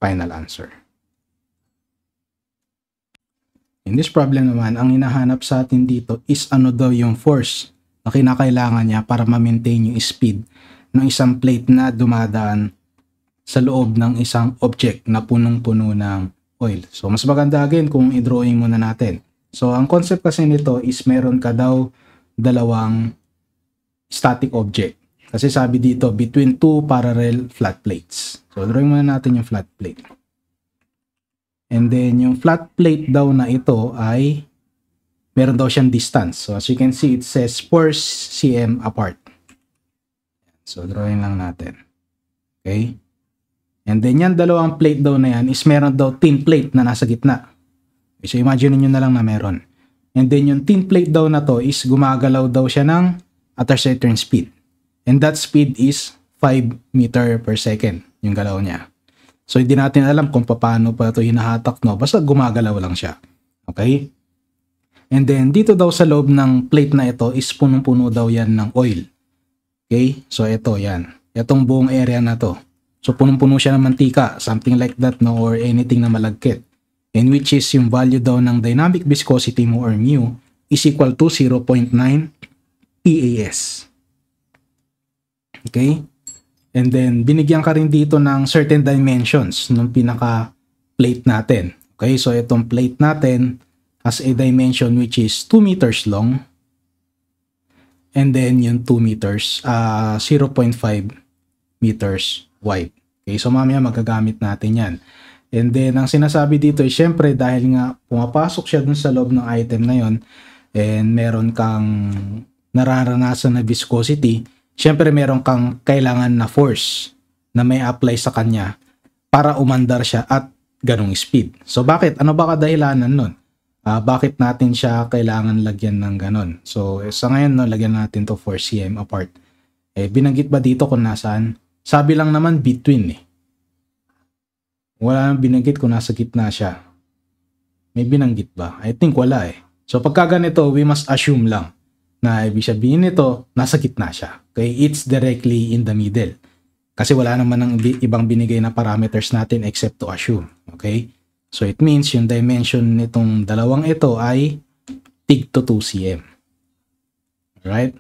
final answer. In this problem naman, ang hinahanap sa atin dito is ano daw yung force na kinakailangan niya para ma-maintain yung speed ng isang plate na dumadaan sa loob ng isang object na punong-puno ng oil. So, mas maganda again kung i-drawing muna natin. So, ang concept kasi nito is meron ka daw dalawang static object. Kasi sabi dito, between two parallel flat plates. So, drawing muna natin yung flat plate. And then, yung flat plate daw na ito ay meron daw siyang distance. So, as you can see, it says 4 cm apart. So, drawing lang natin. Okay? And then, yan dalawang plate daw na yan is meron daw thin plate na nasa gitna. Okay, so, imagine nyo na lang na meron. And then, yung thin plate daw na to is gumagalaw daw siya ng at a certain speed. And that speed is 5 meter per second, yung galaw niya. So, hindi natin alam kung paano pa ito hinahatak, no? Basta gumagalaw lang siya. Okay? And then, dito daw sa loob ng plate na ito is punong-puno daw yan ng oil. Okay? So, ito, yan. Itong buong area na to. So, punong-puno siya ng mantika, something like that, no? Or anything na malagkit. In which is yung value daw ng dynamic viscosity mo or mu is equal to 0.9 PAS. Okay? And then, binigyan ka rin dito ng certain dimensions ng pinaka-plate natin. Okay? So, itong plate natin has a dimension which is 2 meters long. And then, yung 2 meters, 0.5 meters wide. Okay? So, mamaya magagamit natin yan. And then, ang sinasabi dito ay syempre dahil nga pumapasok siya dun sa loob ng item na yon and meron kang nararanasan na viscosity, syempre meron kang kailangan na force na may apply sa kanya para umandar siya at ganong speed. So, bakit? Ano ba kadahilanan nun? Bakit natin siya kailangan lagyan ng ganon? So, sa ngayon, no, lagyan natin to 4 cm apart. Binanggit ba dito kung nasaan? Sabi lang naman between eh. Wala nang binanggit kung nasa gitna siya. May binanggit ba? I think wala eh. So pagka ganito, we must assume lang na ibig sabihin nito, nasa gitna siya. Okay? It's directly in the middle. Kasi wala naman ng ibang binigay na parameters natin except to assume. Okay? So it means yung dimension nitong dalawang ito ay tig to 2 cm. Alright?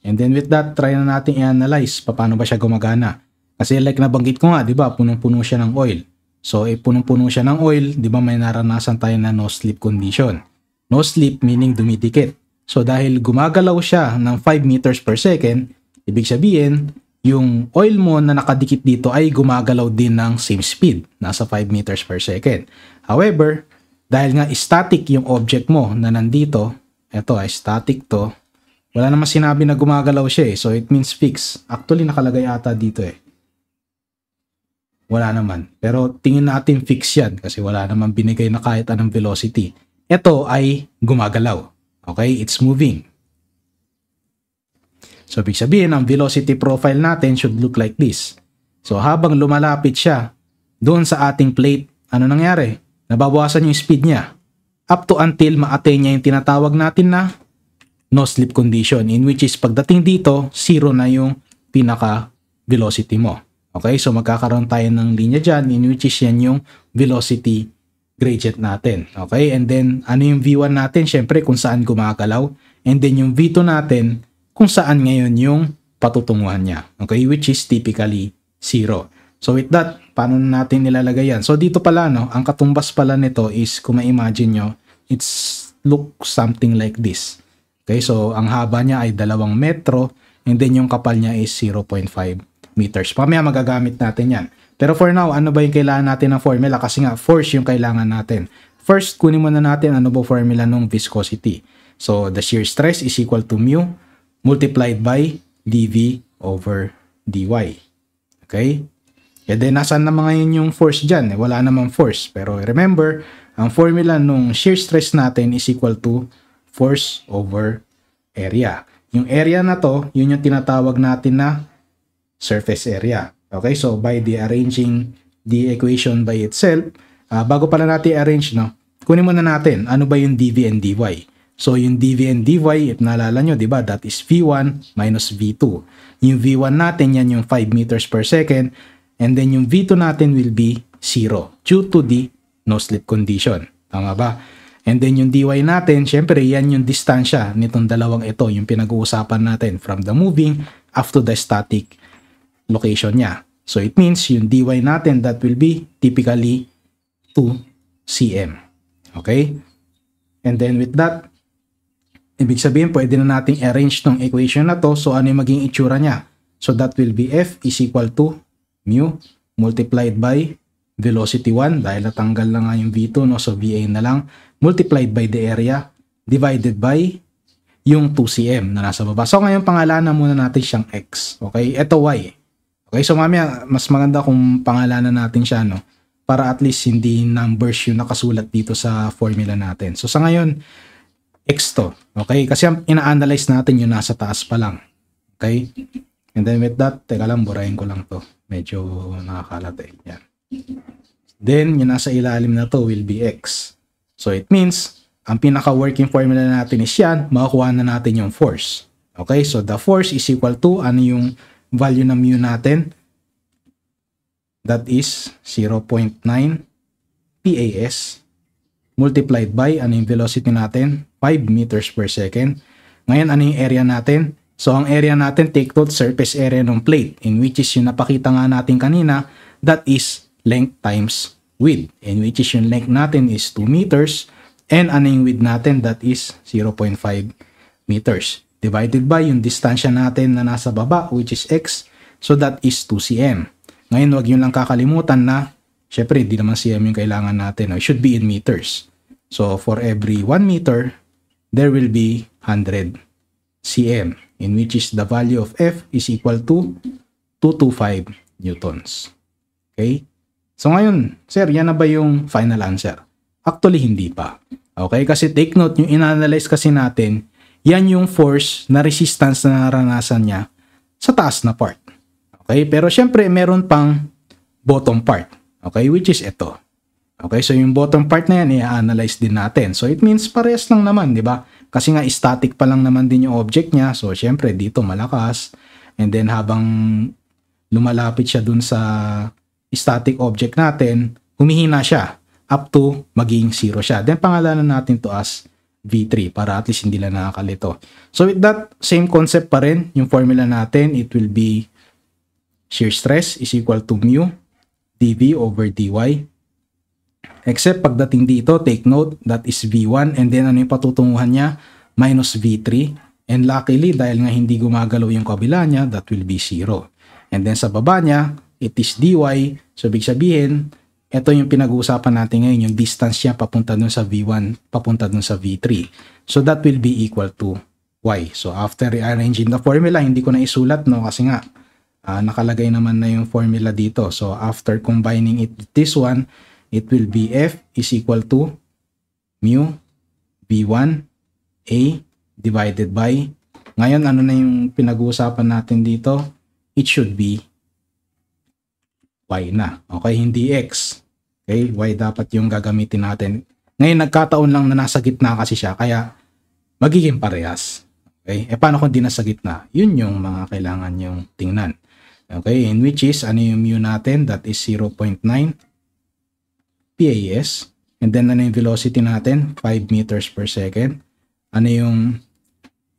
And then with that, try na natin i-analyze paano ba siya gumagana. Kasi like nabanggit ko nga, di ba, punong-puno siya ng oil. So, punong-puno siya ng oil, di ba may naranasan tayo na no slip condition. No slip meaning dumidikit. So, dahil gumagalaw siya ng 5 meters per second, ibig sabihin, yung oil mo na nakadikit dito ay gumagalaw din ng same speed, nasa 5 meters per second. However, dahil nga static yung object mo na nandito, eto ay static to, wala naman sinabi na gumagalaw siya eh. So, it means fixed. Actually, nakalagay ata dito eh. Wala naman. Pero tingin natin fix yan kasi wala naman binigay na kahit anong velocity. Ito ay gumagalaw. Okay? It's moving. So, ibig sabihin, ang velocity profile natin should look like this. So, habang lumalapit siya doon sa ating plate, ano nangyari? Nababawasan yung speed niya. Up to until ma-attain niya yung tinatawag natin na no slip condition, in which is pagdating dito, zero na yung pinaka-velocity mo. Okay, so magkakaroon tayo ng linya dyan in which is yan yung velocity gradient natin. Okay, and then ano yung V1 natin? Syempre kung saan gumagalaw. And then yung V2 natin kung saan ngayon yung patutunguhan niya. Okay, which is typically 0. So with that, paano natin nilalagay yan? So dito pala, no, ang katumbas pala nito is kung ma-imagine nyo, it's look something like this. Okay, so ang haba niya ay 2 metro and then yung kapal niya is 0.5 meters. Pamaya magagamit natin yan. Pero for now, ano ba yung kailangan natin ng formula? Kasi nga, force yung kailangan natin. First, kunin muna natin ano ba formula ng viscosity. So, the shear stress is equal to mu multiplied by dV over dy. Okay? And then, nasaan naman ngayon yung force dyan? Wala namang force. Pero remember, ang formula ng shear stress natin is equal to force over area. Yung area na to, yun yung tinatawag natin na surface area. Okay, so by arranging the equation by itself, bago pala natin i-arrange, no, kunin muna natin ano ba yung dV and dy. So yung dV and dy, if naalala nyo, diba, that is V1 minus V2. Yung V1 natin, yan yung 5 meters per second, and then yung V2 natin will be 0 due to the no slip condition. Tama ba? And then yung dy natin, syempre yan yung distansya nitong dalawang ito, yung pinag-uusapan natin from the moving up to the static location niya. So it means yung dy natin, that will be typically 2 cm. Okay? And then with that, ibig sabihin pwede na nating arrange tong equation na to. So ano yung maging itsura niya? So that will be F is equal to mu multiplied by velocity 1 dahil natanggal na nga yung V2, no? So VA na lang, multiplied by the area divided by yung 2 cm na nasa baba. So ngayon pangalanan muna natin siyang X. Okay? Ito Y. Okay? So mamaya mas maganda kung pangalanan natin siya, no? Para at least hindi numbers yung nakasulat dito sa formula natin. So sa ngayon, X to. Okay? Kasi ina-analyze natin yung nasa taas pa lang. Okay? And then with that, teka lang, burahin ko lang to. Medyo nakakalat eh. Yan. Then, yung nasa ilalim na to will be X. So it means, ang pinaka-working formula natin is yan, makakuha na natin yung force. Okay? So the force is equal to, ano yung value ng mu natin? That is 0.9 PAS multiplied by, ano yung velocity natin? 5 meters per second. Ngayon, ano yung area natin? So, ang area natin, take note, surface area ng plate, in which is yung napakita nga natin kanina, that is length times width, in which is yung length natin is 2 meters, and ano yung width natin, that is 0.5 meters, divided by yung distansya natin na nasa baba, which is x, so that is 2 cm. Ngayon, wag yun lang kakalimutan na, syempre, di naman cm yung kailangan natin, no? It should be in meters. So, for every 1 meter, there will be 100 cm. In which is the value of F is equal to 225 newtons. Okay? So ngayon, sir, yan na ba yung final answer? Actually, hindi pa. Okay? Kasi take note, yung in-analyze kasi natin, yan yung force na resistance na naranasan niya sa taas na part. Okay? Pero syempre, meron pang bottom part. Okay? Which is ito. Okay? So yung bottom part na yan, i-analyze din natin. So it means parehas lang naman, di ba? Kasi nga static pa lang naman din yung object niya. So, syempre, dito malakas. And then, habang lumalapit siya dun sa static object natin, humihina siya up to maging 0 siya. Then, pangalanan natin to as V3 para at least hindi lang nakakalito. So, with that, same concept pa rin. Yung formula natin, it will be shear stress is equal to mu dV over dy. Except pagdating dito, take note, that is V1 and then ano yung patutunguhan niya? Minus V3. And luckily, dahil nga hindi gumagalaw yung kabila niya, that will be 0. And then sa baba niya, it is dy. So, ibig sabihin, ito yung pinag-uusapan natin ngayon, yung distance niya papunta dun sa V1, papunta dun sa V3. So, that will be equal to y. So, after rearranging the formula, hindi ko na isulat, no? Kasi nga, nakalagay naman na yung formula dito. So, after combining it with this one, it will be F is equal to mu V1 A divided by, ngayon ano na yung pinag-uusapan natin dito? It should be Y na. Okay, hindi X. Okay, Y dapat yung gagamitin natin. Ngayon nagkataon lang na nasa gitna kasi siya, kaya magiging parehas. Okay, paano kung di nasa gitna? Yun yung mga kailangan yung tingnan. Okay, in which is, ano yung mu natin? That is 0.9 PAS. And then, ano yung velocity natin? 5 meters per second. Ano yung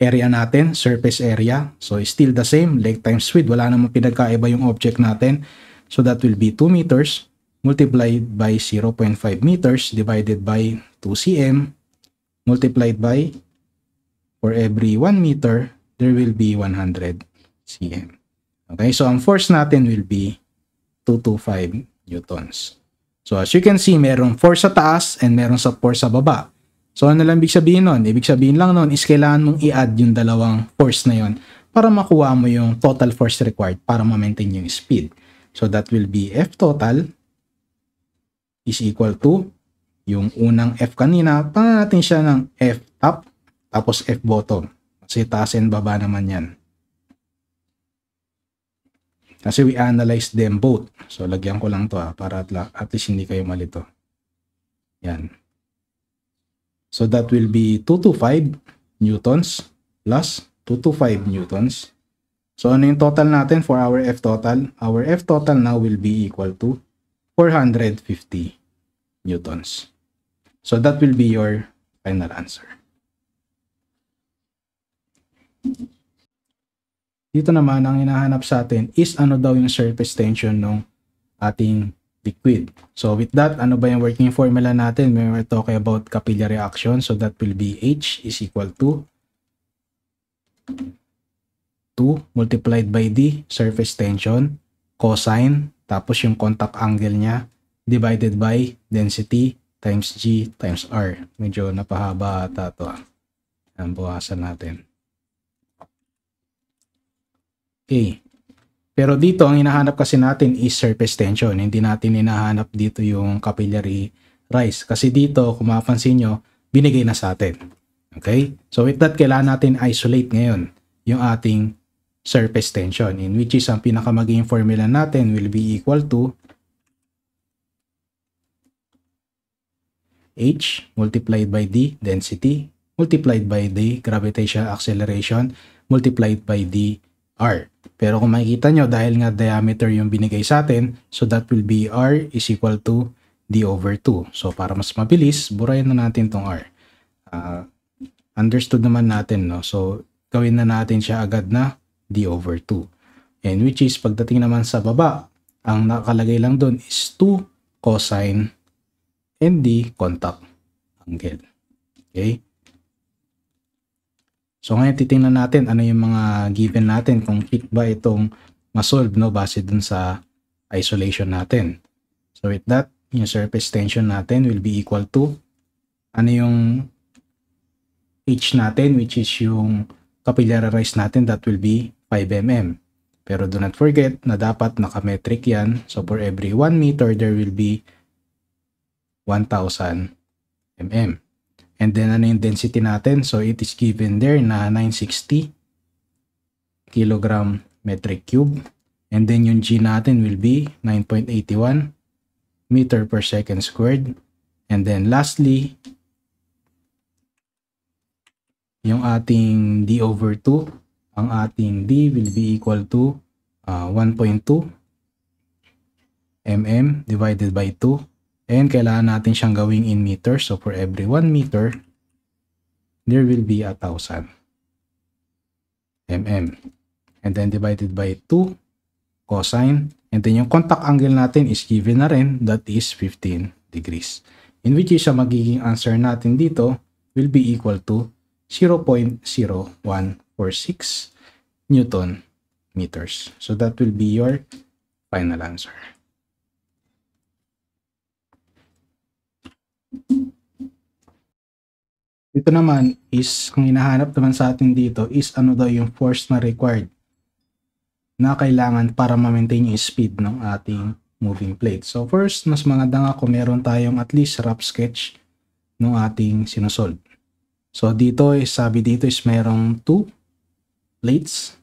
area natin? Surface area. So, still the same. Length times width. Wala namang pinagkaiba yung object natin. So, that will be 2 meters multiplied by 0.5 meters divided by 2 cm multiplied by, for every 1 meter, there will be 100 cm. Okay? So, ang force natin will be 225 newtons. So, as you can see, merong force sa taas and meron sa force sa baba. So, ano lang ibig sabihin nun? Ibig sabihin lang nun is kailangan mong i-add yung dalawang force na yun para makuha mo yung total force required para ma-maintain yung speed. So, that will be F total is equal to yung unang F kanina. Paano natin siya ng F top tapos F bottom? Kasi taas and baba naman yan. Kasi we analyze them both. So, lagyan ko lang to para at least hindi kayo malito. Yan. So, that will be 225 newtons plus 225 newtons. So, ano yung total natin for our F total? Our F total now will be equal to 450 newtons. So that will be your final answer. Dito naman, ang hinahanap sa atin is ano daw yung surface tension ng ating liquid. So with that, ano ba yung working formula natin when we're talking about capillary action? So that will be H is equal to 2 multiplied by the surface tension, cosine, tapos yung contact angle niya, divided by density times G times R. Medyo napahaba ata ito. Ang buwasan natin. Okay. Pero dito, ang hinahanap kasi natin is surface tension. Hindi natin hinahanap dito yung capillary rise. Kasi dito, kung mapapansin nyo, binigay na sa atin. Okay? So with that, kailangan natin isolate ngayon yung ating surface tension. In which is, ang pinakamaging formula natin will be equal to H multiplied by the density multiplied by the gravitational acceleration multiplied by the R. Pero kung makikita nyo, dahil nga diameter yung binigay sa atin, so that will be R is equal to D over 2. So para mas mabilis, burahin na natin tong R. Understood naman natin, no? So gawin na natin siya agad na D over 2. And which is, pagdating naman sa baba, ang nakalagay lang doon is 2 cosine and the contact angle. Okay? So ngayon titingnan natin ano yung mga given natin kung fit ba itong masolve, no, base dun sa isolation natin. So with that, yung surface tension natin will be equal to ano yung H natin, which is yung capillary rise natin, that will be 5 mm. Pero do not forget na dapat nakametric yan. So for every 1 meter, there will be 1,000 mm. And then ano yung density natin? So it is given there na 960 kilogram metric cube. And then yung G natin will be 9.81 meter per second squared. And then lastly, yung ating D over 2, ang ating D will be equal to 1.2 mm divided by 2. And kailangan natin siyang gawing in meters. So for every 1 meter, there will be 1,000 mm. And then divided by 2 cosine. And then yung contact angle natin is given na rin, that is 15 degrees. In which is, ang magiging answer natin dito will be equal to 0.0146 Newton meters. So that will be your final answer. Dito naman is, kung hinahanap naman sa atin dito is ano daw yung force na required na kailangan para ma-maintain yung speed ng ating moving plate. So first, mas maganda nga kung meron tayong at least rough sketch ng ating sinusolve. So dito is, sabi dito is merong 2 plates.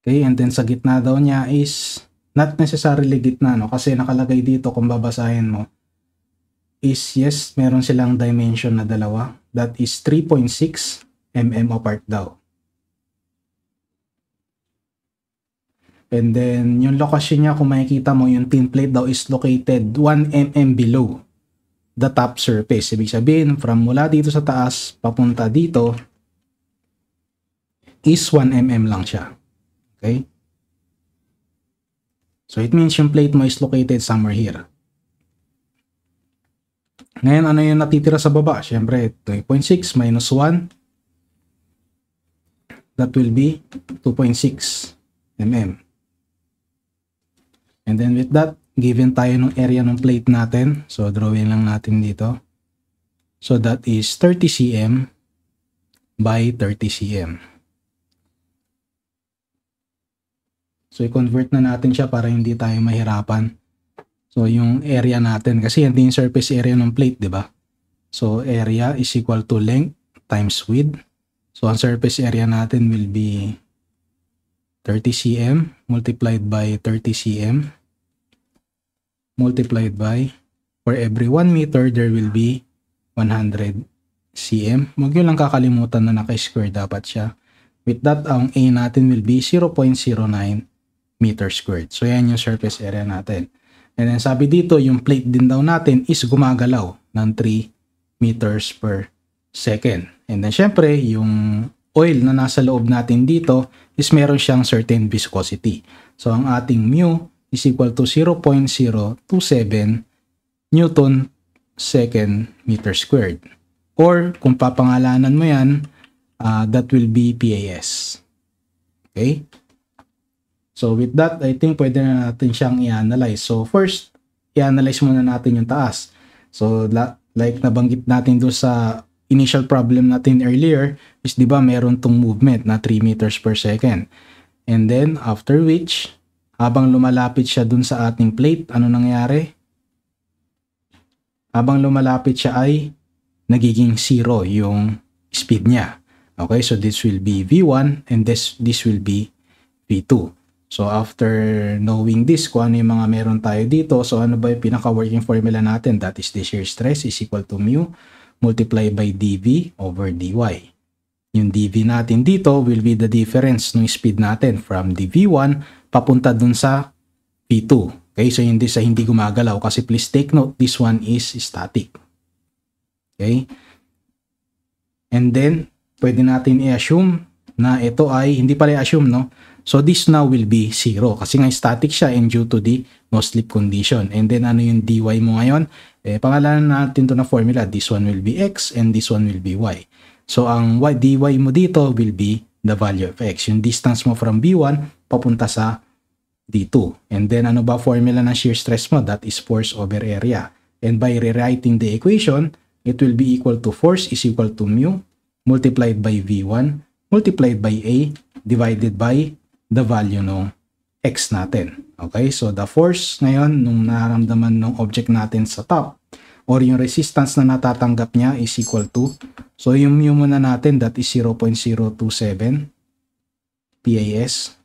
Okay, and then sa gitna daw niya is not necessarily gitna, no? Kasi nakalagay dito, kung babasahin mo, is yes, meron silang dimension na dalawa. That is 3.6 mm apart daw. And then, yung location niya, kung makikita mo, yung thin plate daw is located 1 mm below the top surface. Ibig sabihin, from mula dito sa taas, papunta dito, is 1 mm lang siya. Okay? So it means yung plate mo is located somewhere here. Ngayon, ano yung natitira sa baba? Siyempre, 3.6 minus 1. That will be 2.6 mm. And then with that, given tayo ng area ng plate natin. So drawing lang natin dito. So that is 30 cm by 30 cm. So, i-convert na natin siya para hindi tayo mahirapan. So, yung area natin, kasi yan din yung surface area ng plate, di ba? So, area is equal to length times width. So, ang surface area natin will be 30 cm multiplied by 30 cm multiplied by, for every 1 meter, there will be 100 cm. Huwag nyo lang kakalimutan na naka-square dapat siya. With that, ang A natin will be 0.09 meters squared. So, yan yung surface area natin. And then, sabi dito, yung plate din daw natin is gumagalaw ng 3 meters per second. And then, syempre, yung oil na nasa loob natin dito is meron siyang certain viscosity. So, ang ating mu is equal to 0.027 Newton second meter squared. Or, kung papangalanan mo yan, that will be PAS. Okay? So, with that, I think pwede na natin siyang i-analyze. So, first, i-analyze muna natin yung taas. So, like nabanggit natin doon sa initial problem natin earlier, is di ba meron tong movement na 3 meters per second. And then, after which, habang lumalapit siya dun sa ating plate, ano nangyari? Habang lumalapit siya ay nagiging 0 yung speed niya. Okay, so this will be V1 and this will be V2. So after knowing this, kung ano yung mga meron tayo dito, so ano ba yung pinaka-working formula natin? That is the shear stress is equal to mu multiplied by dV over dy. Yung dV natin dito will be the difference ng speed natin from the V1 papunta dun sa V2. Okay, so hindi sa hindi gumagalaw kasi please take note, this one is static. Okay? And then, pwede natin i-assume na ito ay, hindi pala i-assume, no? So, this now will be 0 kasi nga static siya and due to the no-slip condition. And then, ano yung dy mo ngayon? Pangalanan natin to na formula. This one will be x and this one will be y. So, ang dy mo dito will be the value of x. Yung distance mo from B1 papunta sa D2. And then, ano ba formula ng shear stress mo? That is force over area. And by rewriting the equation, it will be equal to force is equal to mu multiplied by V1 multiplied by A divided by the value ng X natin. Okay, so the force ngayon nung nararamdaman ng object natin sa top or yung resistance na natatanggap niya is equal to, so yung mu muna natin that is 0.027 PAS.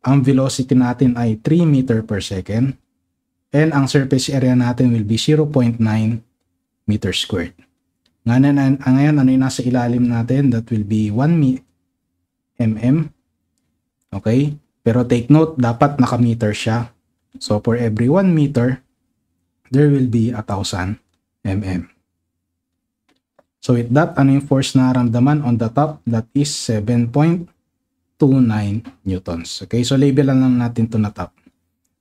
Ang velocity natin ay 3 meter per second and ang surface area natin will be 0.9 meter squared. Ngayon, ano yung nasa ilalim natin? That will be 1 mm. Okay? Pero take note, dapat naka-meter siya. So, for every 1 meter, there will be 1,000 mm. So, with that, ano yung force na naramdaman on the top? That is 7.29 newtons. Okay? So, label lang natin to na top.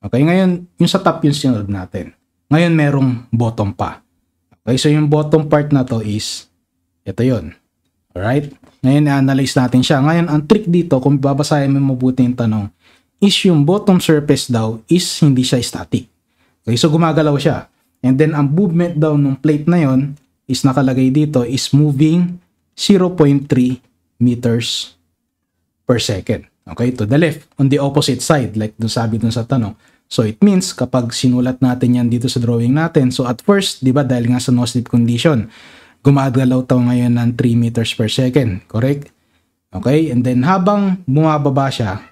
Okay? Ngayon, yung sa top yung sinunod natin. Ngayon, merong bottom pa. Okay, so yung bottom part na to is, ito yun. Alright? Ngayon, i-analyze natin siya. Ngayon, ang trick dito, kung babasahin mo mabuti yung tanong, is yung bottom surface daw is hindi siya static. Okay, so gumagalaw siya. And then, ang movement daw ng plate na yon is nakalagay dito is moving 0.3 meters per second. Okay, to the left, on the opposite side, like dun sabi dun sa tanong. So, it means, kapag sinulat natin yan dito sa drawing natin, so at first, di ba, dahil nga sa no-slip condition, gumagalaw tayo ngayon ng 3 meters per second. Correct? Okay? And then, habang bumababa siya,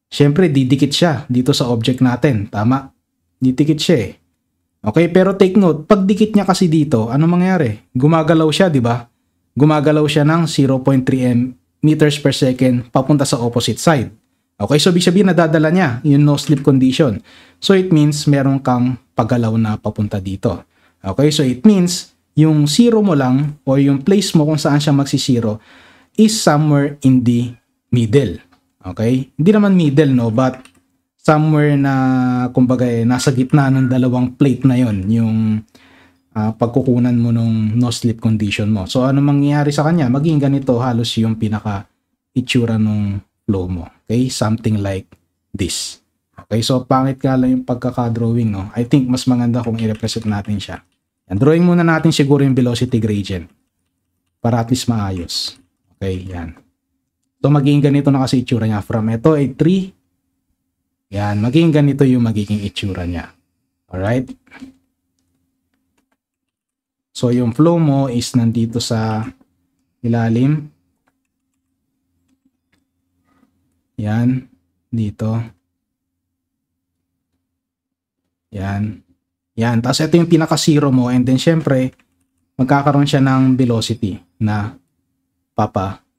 syempre, didikit siya dito sa object natin. Tama? Didikit siya eh. Okay? Pero take note, pag dikit niya kasi dito, ano mangyari? Gumagalaw siya, di ba? Gumagalaw siya ng 0.3 meters per second papunta sa opposite side. Okay, so ibig sabihin nadadala niya yung no-slip condition. So it means meron kang paggalaw na papunta dito. Okay, so it means yung zero mo lang o yung place mo kung saan siya magsisiro is somewhere in the middle. Okay, hindi naman middle no, but somewhere na kumbaga nasa gitna ng dalawang plate na yon yung pagkukunan mo nung no-slip condition mo. So ano mangyayari sa kanya? Maging ganito halos yung pinaka-itsura nung flow mo. Okay? Something like this. Okay? So, pangit ka lang yung pagkaka-drawing, no? I think mas maganda kung i-represent natin siya. Yan. Drawing muna natin siguro yung velocity gradient para at least maayos. Okay? Yan. So, magiging ganito na kasi itsura niya. From ito ay 3. Yan. Magiging ganito yung magiging itsura niya. Alright? So, yung flow mo is nandito sa ilalim. Yan, dito. Yan. Yan. Tapos ito yung pinaka-zero mo and then syempre, magkakaroon siya ng velocity na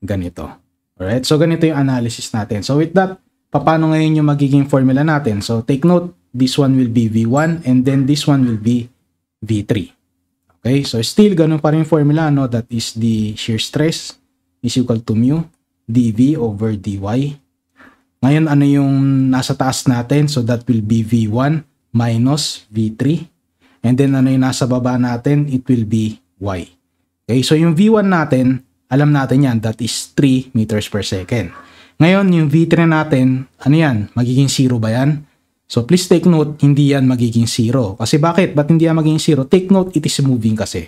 ganito. Alright, so ganito yung analysis natin. So with that, paano ngayon yung magiging formula natin? So take note, this one will be V1 and then this one will be V3. Okay, so still ganun pa rin yung formula, no? That is the shear stress is equal to mu dV over dy. Ngayon, ano yung nasa taas natin? So that will be V1 minus V3. And then ano yung nasa baba natin? It will be y. Okay, so yung V1 natin, alam natin yan, that is 3 meters per second. Ngayon, yung V3 natin, ano yan? Magiging 0 ba yan? So please take note, hindi yan magiging 0. Kasi bakit? Ba't hindi yan magiging 0? Take note, it is moving kasi.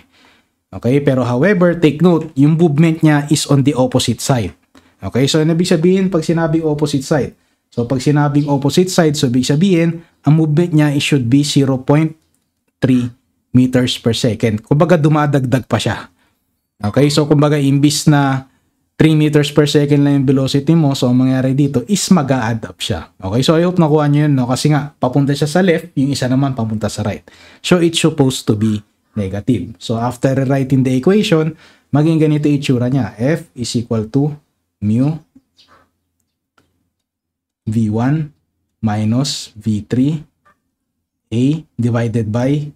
Okay, pero however, take note, yung movement niya is on the opposite side. Okay, so ibig sabihin, pag sinabing opposite side, so pag sinabing opposite side, so ibig sabihin, ang movement niya is should be 0.3 meters per second. Kumbaga, dumadagdag pa siya. Okay, so kumbaga, imbis na 3 meters per second lang yung velocity mo, so ang mangyari dito is mag-a-add up siya. Okay, so I hope nakuha nyo yun, no? Kasi nga, papunta siya sa left, yung isa naman papunta sa right. So it's supposed to be negative. So after rewriting the equation, maging ganito yung itsura niya. F is equal to mu V1 minus V3 A divided by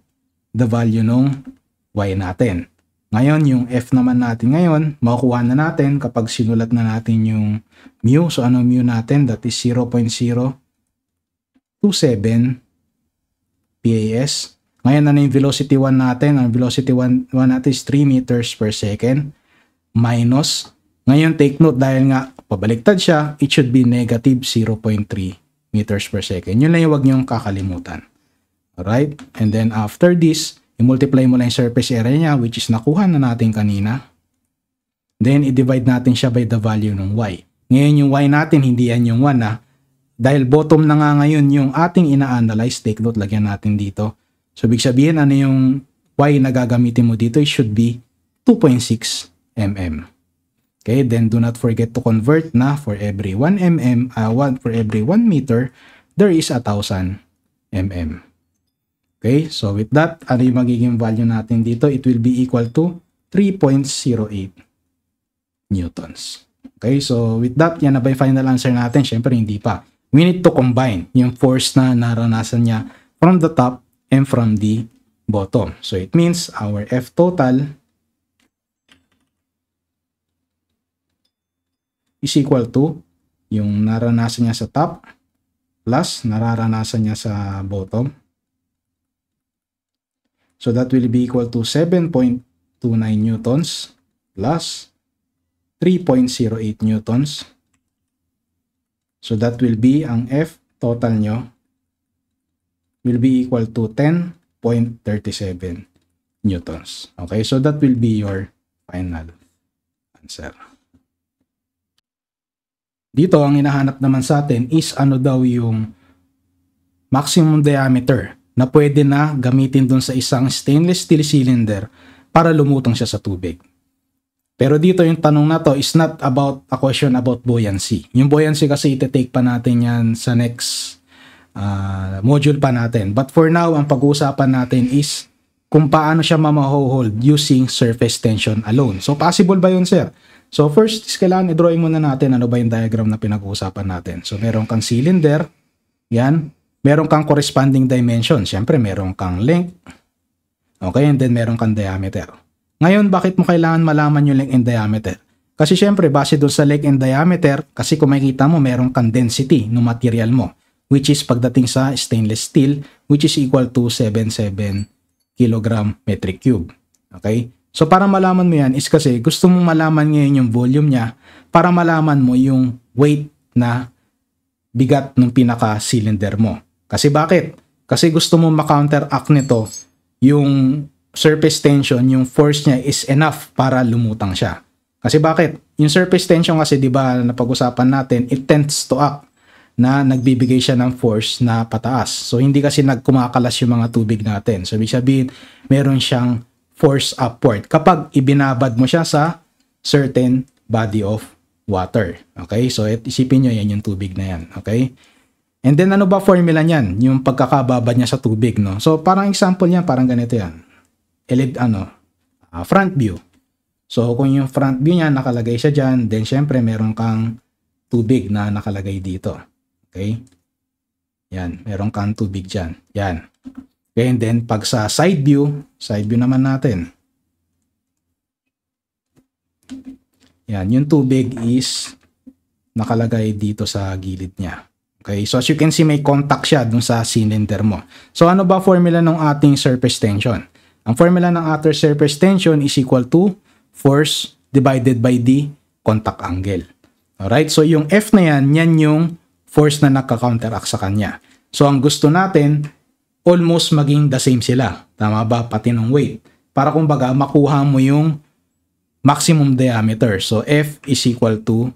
the value ng Y natin. Ngayon, yung F naman natin ngayon, makukuha na natin kapag sinulat na natin yung mu. So, ano mu natin? That is 0.027 PAS. Ngayon, ano yung velocity 1 natin? Ang velocity 1 natin is 3 meters per second minus. Ngayon, take note, dahil nga pabaliktad siya, it should be negative 0.3 meters per second. Yun lang yung huwag niyong kakalimutan. Alright? And then, after this, i-multiply mo lang yung surface area niya, which is nakuha na natin kanina. Then, i-divide natin siya by the value ng y. Ngayon, yung y natin, hindi yan yung 1 na. Dahil bottom na nga ngayon yung ating ina-analyze, take note, lagyan natin dito. So, ibig sabihin, ano yung y na gagamitin mo dito? It should be 2.6 mm. Okay, then do not forget to convert na for every 1 meter, there is 1,000 mm. Okay, so with that, ano yung magiging value natin dito? It will be equal to 3.08 newtons. Okay, so with that, yan na ba yung final answer natin? Siyempre, hindi pa. We need to combine yung force na naranasan niya from the top and from the bottom. So it means our F total is equal to yung naranasan niya sa top plus nararanasan niya sa bottom. So that will be equal to 7.29 newtons plus 3.08 newtons. So that will be, ang F total nyo will be equal to 10.37 newtons. Okay, so that will be your final answer. Dito, ang hinahanap naman sa atin is ano daw yung maximum diameter na pwede na gamitin dun sa isang stainless steel cylinder para lumutang siya sa tubig. Pero dito yung tanong na to is not about a question about buoyancy. Yung buoyancy kasi iti-take pa natin yan sa next module pa natin. But for now, ang pag-uusapan natin is kung paano siya mamahold using surface tension alone. So possible ba yun, sir? So first is kailangan i-drawing muna natin ano ba yung diagram na pinag-uusapan natin. So meron kang cylinder, yan. Meron kang corresponding dimension. Siyempre, meron kang length. Okay, and then meron kang diameter. Ngayon, bakit mo kailangan malaman yung length and diameter? Kasi siyempre, base doon sa length and diameter, kasi kung makikita mo, meron kang density ng material mo, which is pagdating sa stainless steel, which is equal to 77 kg metric cube. Okay? So, para malaman mo yan is kasi gusto mong malaman ngayon yung volume niya para malaman mo yung weight na bigat ng pinaka-cylinder mo. Kasi bakit? Kasi gusto mo ma-counteract nito yung surface tension, yung force niya is enough para lumutang siya. Kasi bakit? Yung surface tension kasi, di ba, napag-usapan natin, it tends to act na nagbibigay siya ng force na pataas. So, hindi kasi nagkumakalas yung mga tubig natin. So, ibig sabihin, meron siyang force upward kapag ibinabad mo siya sa certain body of water. Okay? So, isipin nyo, yan yung tubig na yan. Okay? And then, ano ba formula niyan? Yung pagkakababad niya sa tubig, no? So, parang example niyan, parang ganito yan. Front view. So, kung yung front view niya, nakalagay siya dyan, then syempre meron kang tubig na nakalagay dito. Okay? Yan, meron kang tubig dyan. Yan. Okay, and then pag sa side view naman natin. Yan, yung tubig is nakalagay dito sa gilid niya. Okay, so as you can see, may contact siya dun sa cylinder mo. So ano ba formula ng ating surface tension? Ang formula ng ating surface tension is equal to force divided by the contact angle. Alright, so yung F na yan yung force na nagka-counteract sa kanya. So ang gusto natin, almost maging the same sila. Tama ba? Pati ng weight. Para kumbaga, makuha mo yung maximum diameter. So F is equal to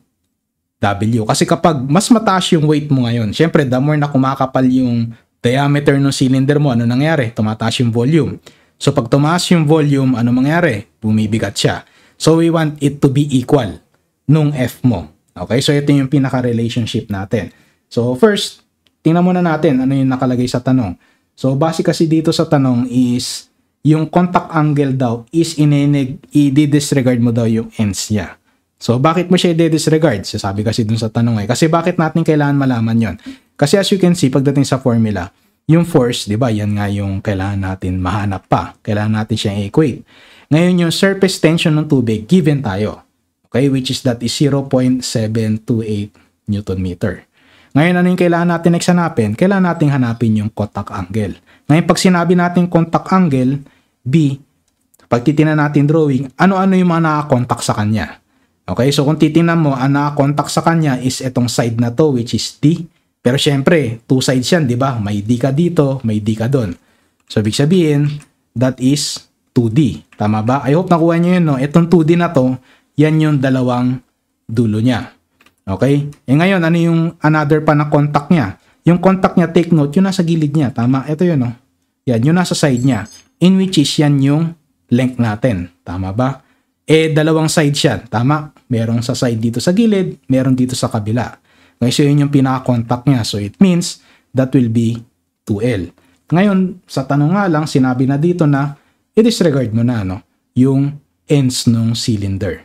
W. Kasi kapag mas mataas yung weight mo ngayon, syempre the more na kumakapal yung diameter ng cylinder mo, ano nangyari? Tumataas yung volume. So pag tumaas yung volume, ano mangyari? Bumibigat siya. So we want it to be equal nung F mo. Okay? So ito yung pinaka-relationship natin. So first, tingnan muna natin ano yung nakalagay sa tanong. So base kasi dito sa tanong is yung contact angle daw is i-disregard mo daw yung ends niya. So, bakit mo siya i-disregard? Sabi kasi dun sa tanong kasi bakit natin kailangan malaman yon? Kasi as you can see, pagdating sa formula, yung force, di ba, yan nga yung kailangan natin mahanap pa. Kailangan natin siyang equate. Ngayon, yung surface tension ng tubig, given tayo. Okay, which is that is 0.728 Newton meter. Ngayon, ano yung kailangan natin next hanapin? Kailangan natin hanapin yung contact angle. Ngayon, pag sinabi natin contact angle, B, pag titingnan natin drawing, ano-ano yung mga nakakontak sa kanya? Okay, so kung titingnan mo, ang naka-contact sa kanya is itong side na to, which is D. Pero syempre, two sides yan, di ba? May D ka dito, may D ka doon. So, ibig sabihin, that is 2D. Tama ba? I hope nakuha nyo yun, no? Itong 2D na to, yan yung dalawang dulo niya. Okay? Ngayon, ano yung another pa na contact niya? Yung contact niya, take note, yung nasa gilid niya. Tama? Ito yun, no? Yan, yung nasa side niya. In which is yan yung length natin. Tama ba? Dalawang side siya. Tama? Merong sa side dito sa gilid, meron dito sa kabila. Ngayon, so yun yung pinaka-contact niya. So, it means that will be 2L. Ngayon, sa tanong nga lang, sinabi na dito na i-disregard mo na, no? Yung ends ng cylinder.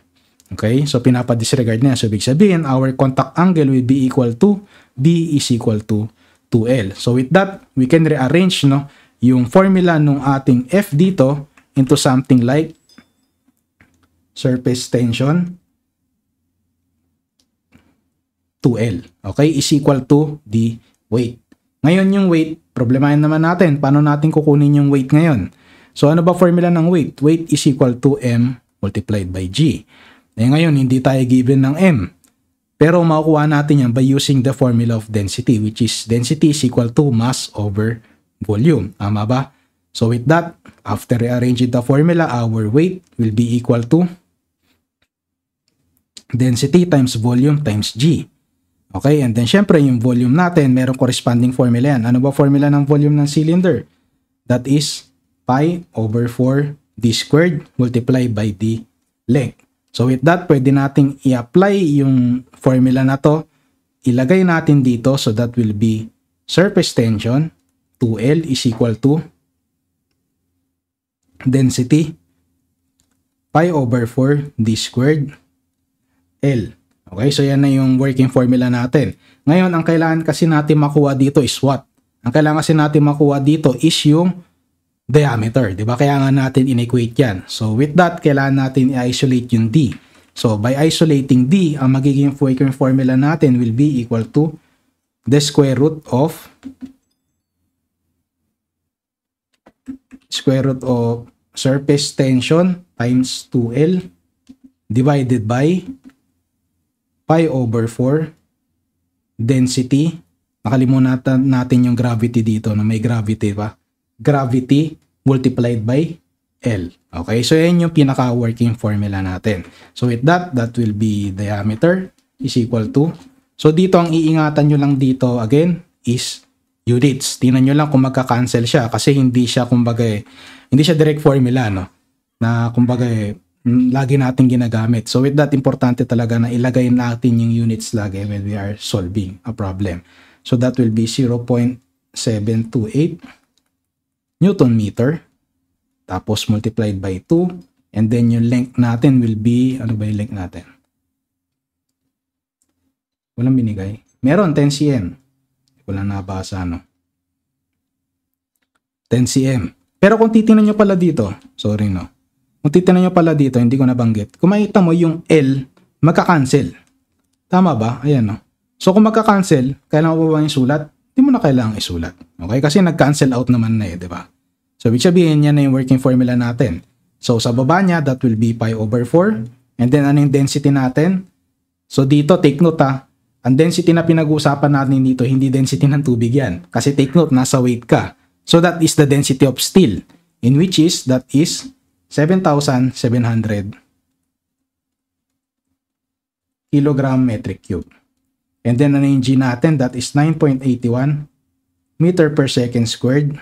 Okay? So, pinapa-disregard niya. So, ibig sabihin, our contact angle will be equal to B is equal to 2L. So, with that, we can rearrange, no, yung formula ng ating F dito into something like surface tension 2L. Okay? Is equal to the weight. Ngayon yung weight, problemahin naman natin. Paano natin kukunin yung weight ngayon? So ano ba formula ng weight? Weight is equal to M multiplied by G. Ngayon, hindi tayo given ng M. Pero makukuha natin yan by using the formula of density, which is density is equal to mass over volume. Tama ba? So with that, after rearranging the formula, our weight will be equal to density times volume times G. Okay, and then syempre yung volume natin, merong corresponding formula yan. Ano ba formula ng volume ng cylinder? That is pi over 4 d squared multiplied by the length. So with that, pwede nating i-apply yung formula na to. Ilagay natin dito, so that will be surface tension 2L is equal to density pi over 4 d squared L. Okay, so yan na yung working formula natin. Ngayon, ang kailangan kasi natin makuha dito is what? Ang kailangan kasi natin makuha dito is yung diameter. Diba? Kaya nga natin inequate yan. So with that, kailangan natin i-isolate yung D. So by isolating D, ang magiging working formula natin will be equal to the square root of surface tension times 2L divided by pi over 4 density. Nakalimutan natin yung gravity dito na may gravity pa. Gravity multiplied by L. Okay, so yan yung pinaka-working formula natin. So with that, that will be diameter is equal to, so dito ang iingatan nyo lang dito again is units. Tingnan nyo lang kung magka-cancel siya kasi hindi siya kumbaga hindi siya direct formula, no? Na kumbaga lagi natin ginagamit. So with that, importante talaga na ilagay natin yung units lagi when we are solving a problem. So that will be 0.728 Newton meter. Tapos multiplied by 2 And then yung length natin will be, ano ba yung length natin? Walang binigay. Meron, 10 cm. Walang nabasa, no? 10 cm. Pero kung titingnan nyo pala dito, sorry, no? Kung titingnan nyo pala dito, hindi ko nabanggit. Kung makita mo yung L, magka-cancel. Tama ba? Ayan, no? So, kung magka-cancel, kailangan mo ba yung sulat? Hindi mo na kailangan isulat. Okay? Kasi nag-cancel out naman na di ba? So, ibig sabihin, yan na yung working formula natin. So, sa baba niya, that will be pi over 4. And then, ano yung density natin? So, dito, take note ang density na pinag-uusapan natin dito, hindi density ng tubig yan. Kasi take note, nasa weight ka. So, that is the density of steel. In which is, that is 7,700 kilogram metric cube. And then, ano yung G natin? That is 9.81 meter per second squared.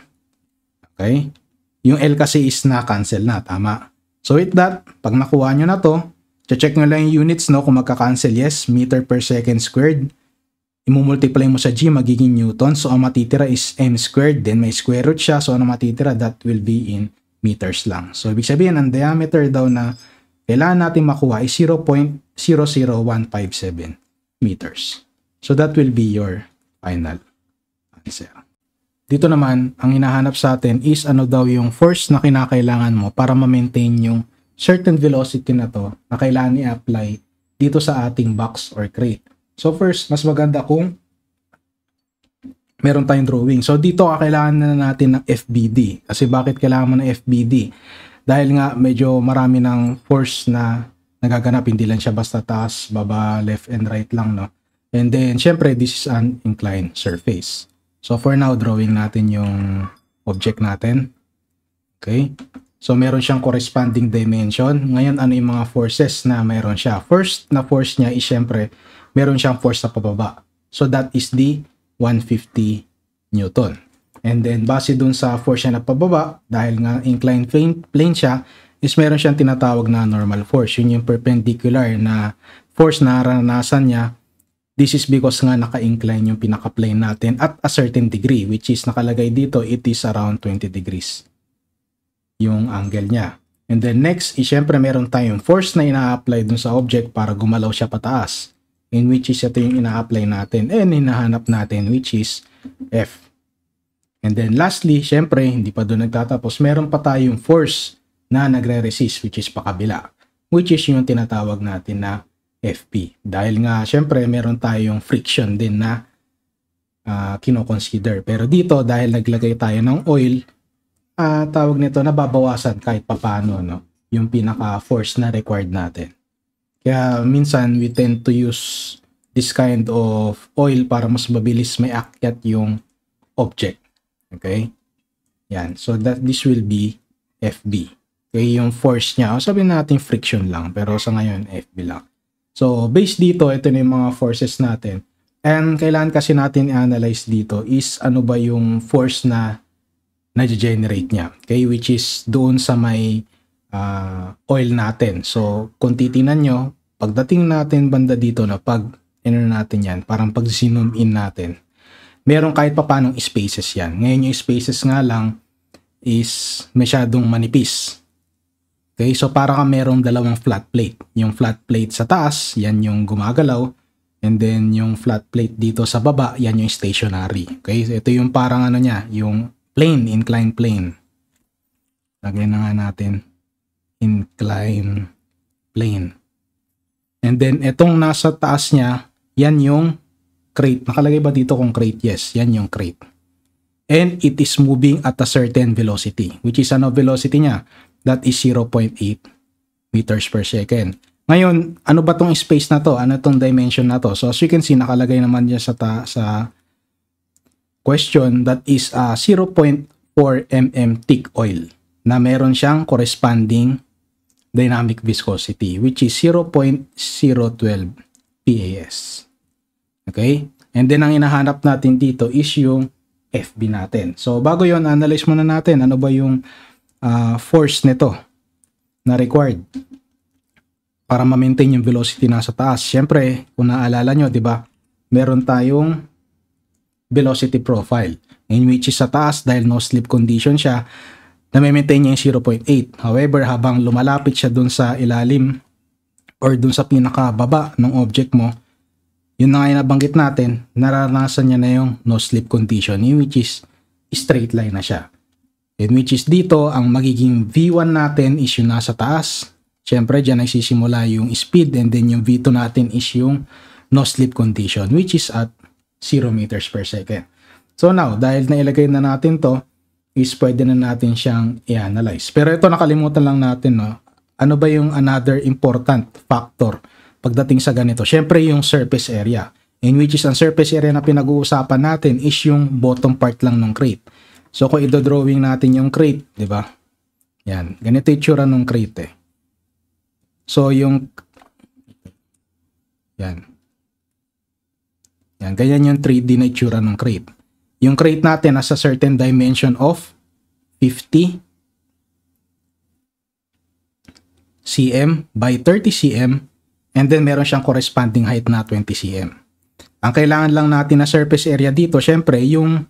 Okay? Yung L kasi is na-cancel na. Tama. So, with that, pag nakuha nyo na to, check nyo lang yung units, no? Kung magka-cancel, yes, meter per second squared. Imumultiply mo sa G, magiging Newton. So, ang matitira is M squared. Then, may square root siya. So, ano matitira? That will be in meters lang. So, ibig sabihin, ang diameter daw na kailangan natin makuha is 0.00157 meters. So, that will be your final answer. Dito naman, ang hinahanap sa atin is ano daw yung force na kinakailangan mo para ma-maintain yung certain velocity na to na kailangan i-apply dito sa ating box or crate. So, first, mas maganda kung meron tayong drawing. So, dito kailangan na natin ng FBD. Kasi bakit kailangan mo ng FBD? Dahil nga medyo marami ng force na nagaganap, hindi lang siya basta taas, baba, left and right lang, no? And then, syempre, this is an inclined surface. So, for now, drawing natin yung object natin. Okay? So, meron siyang corresponding dimension. Ngayon, ano yung mga forces na meron siya? First na force niya is, syempre, meron siyang force sa pababa. So, that is the 150 Newton. And then, base dun sa force niya na pababa, dahil nga inclined plane siya, is meron siyang tinatawag na normal force. Yun yung perpendicular na force na naranasan niya. This is because nga naka-incline yung pinaka-plane natin at a certain degree, which is nakalagay dito, it is around 20 degrees yung angle niya. And then next, is syempre meron tayong force na ina-apply dun sa object para gumalaw siya pataas. In which is ito yung ina-apply natin and hinahanap natin, which is F. And then lastly, syempre, hindi pa doon nagtatapos, meron pa tayong force na nagre-resist, which is pakabila, which is yung tinatawag natin na FP. Dahil nga, syempre, meron tayong friction din na kino-consider. Pero dito, dahil naglagay tayo ng oil, tawag nito, nababawasan kahit papano, no? Yung pinaka-force na required natin. Kaya minsan, we tend to use this kind of oil para mas mabilis may akyat yung object. Okay? Yan. So, that this will be FB. Okay, yung force niya. Sabihin natin friction lang. Pero sa ngayon, FB lang. So, based dito, ito na yung mga forces natin. And kailangan kasi natin i-analyze dito is ano ba yung force na na-generate niya. Okay, which is doon sa may oil natin. So, kung titingnan nyo, pagdating natin banda dito na pag natin yan, parang pag zoom in natin, meron kahit pa paanong spaces yan. Ngayon yung spaces nga lang is masyadong manipis. Okay, so para ka merong dalawang flat plate. Yung flat plate sa taas, yan yung gumagalaw. And then yung flat plate dito sa baba, yan yung stationary. Okay, so ito yung parang ano niya, yung plane, inclined plane. Lagyan na nga natin, inclined plane. And then itong nasa taas niya, yan yung crate. Nakalagay ba dito kung crate? Yes, yan yung crate. And it is moving at a certain velocity, which is ano velocity niya? That is 0.8 meters per second. Ngayon, ano ba tong space na to? Ano tong dimension na to? So as you can see, nakalagay naman niya sa question, that is 0.4 mm thick oil na meron siyang corresponding dynamic viscosity, which is 0.012 PAS. Okay? And then, ang hinahanap natin dito is yung FB natin. So, bago yon, analyze muna natin ano ba yung force nito na required para ma-maintain yung velocity nasa taas. Siyempre, kung naalala nyo, di ba, meron tayong velocity profile in which is sa taas, dahil no slip condition siya, na-maintain niya yung 0.8. However, habang lumalapit siya dun sa ilalim or dun sa pinakababa ng object mo, yun na nga yung nabanggit natin, naranasan niya na yung no slip condition, which is straight line na siya. And which is dito, ang magiging V1 natin is yung nasa taas. Siyempre, dyan nagsisimula yung speed, and then yung V2 natin is yung no slip condition, which is at 0 meters per second. So now, dahil nailagay na natin to, is pwede na natin siyang i-analyze. Pero ito nakalimutan lang natin, no? Ano ba yung another important factor pagdating sa ganito? Siyempre yung surface area. In which is ang surface area na pinag-uusapan natin is yung bottom part lang ng crate. So kung i-drawing natin yung crate, di ba? Yan, ganito yung tsura ng crate eh. So yung yan. Yan, ganyan yung 3D na itsura ng crate. Yung crate natin nasa certain dimension of 50 cm by 30 cm, and then meron siyang corresponding height na 20 cm. Ang kailangan lang natin na surface area dito, syempre, yung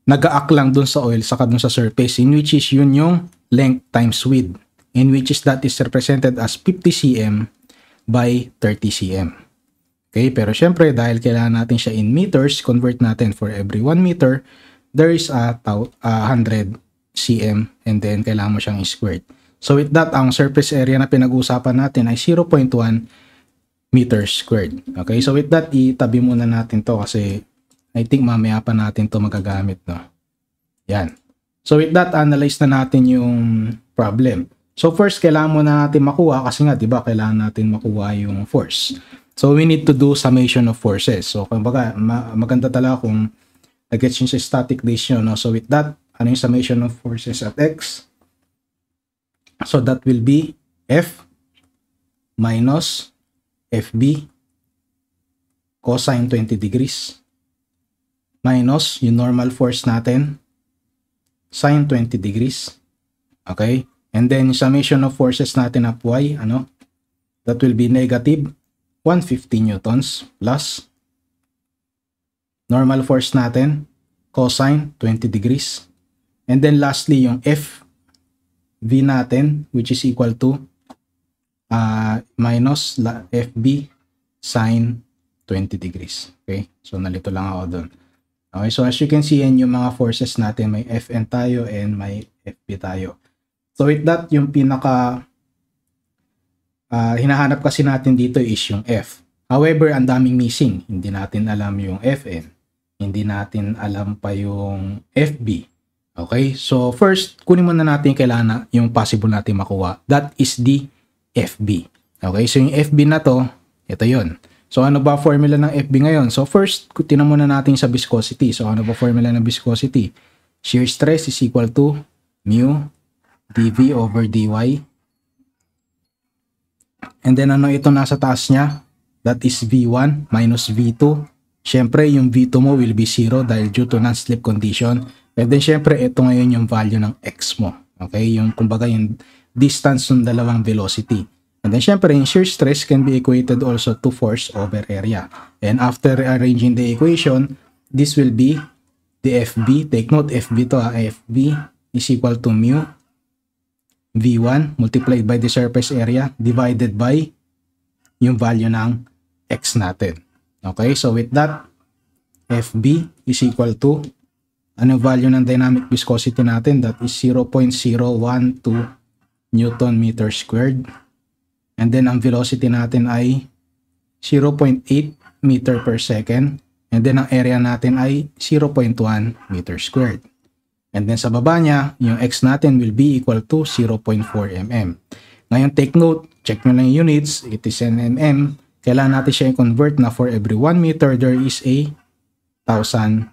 nag-a-act lang dun sa oil saka dun sa surface, in which is yun yung length times width, in which is that is represented as 50 cm by 30 cm. Okay, pero syempre dahil kailangan natin siya in meters, convert natin for every 1 meter, there is a 100 cm, and then kailangan mo siyang squared. So with that, ang surface area na pinag-uusapan natin ay 0.1 meters squared. Okay, so with that, itabi muna natin to kasi I think mamaya pa natin to magagamit, no? Yan. So with that, analyze na natin yung problem. So first, kailangan muna natin makuha kasi nga, di ba, kailangan natin makuha yung force. So we need to do summation of forces. So kumbaga, maganda talaga kung nag-gets yun sa static dish nyo, no? So with that, ano yung summation of forces at X? So that will be F minus FB cosine 20 degrees minus yung normal force natin sine 20 degrees. Okay? And then yung summation of forces natin at Y, ano? That will be negative 150 newtons plus normal force natin cosine 20 degrees, and then lastly yung FV natin, which is equal to minus FB sine 20 degrees. Okay, so nalito lang ako dun. Okay, so as you can see, yan yung mga forces natin, may Fn tayo and may FB tayo. So with that, yung pinaka hinahanap kasi natin dito is yung F. However, ang daming missing. Hindi natin alam yung Fn. Hindi natin alam pa yung FB. Okay? So, first, kunin muna natin yung kailangan yung possible natin makuha. That is the FB. Okay? So, yung FB na to, ito yun. So, ano ba formula ng FB ngayon? So, first, tinan muna natin sa viscosity. So, ano ba formula ng viscosity? Shear stress is equal to mu dV over dy. And then ano ito nasa taas niya? That is V1 minus V2. Syempre yung V2 mo will be 0 dahil due to non-slip condition. And then syempre ito ngayon yung value ng X mo. Okay? Yung kumbaga yung distance ng dalawang velocity. And then syempre yung shear stress can be equated also to force over area. And after arranging the equation, this will be the FB. Take note, FB to FB is equal to mu V1 multiplied by the surface area divided by yung value ng X natin. Okay, so with that, FB is equal to ano value ng dynamic viscosity natin? That is 0.012 Newton meter squared. And then ang velocity natin ay 0.8 meter per second. And then ang area natin ay 0.1 meter squared. And then sa baba niya, yung X natin will be equal to 0.4 mm. Ngayon, take note, check nyo lang yung units, it is an mm. Kailangan natin siya i-convert na for every 1 meter, there is a 1,000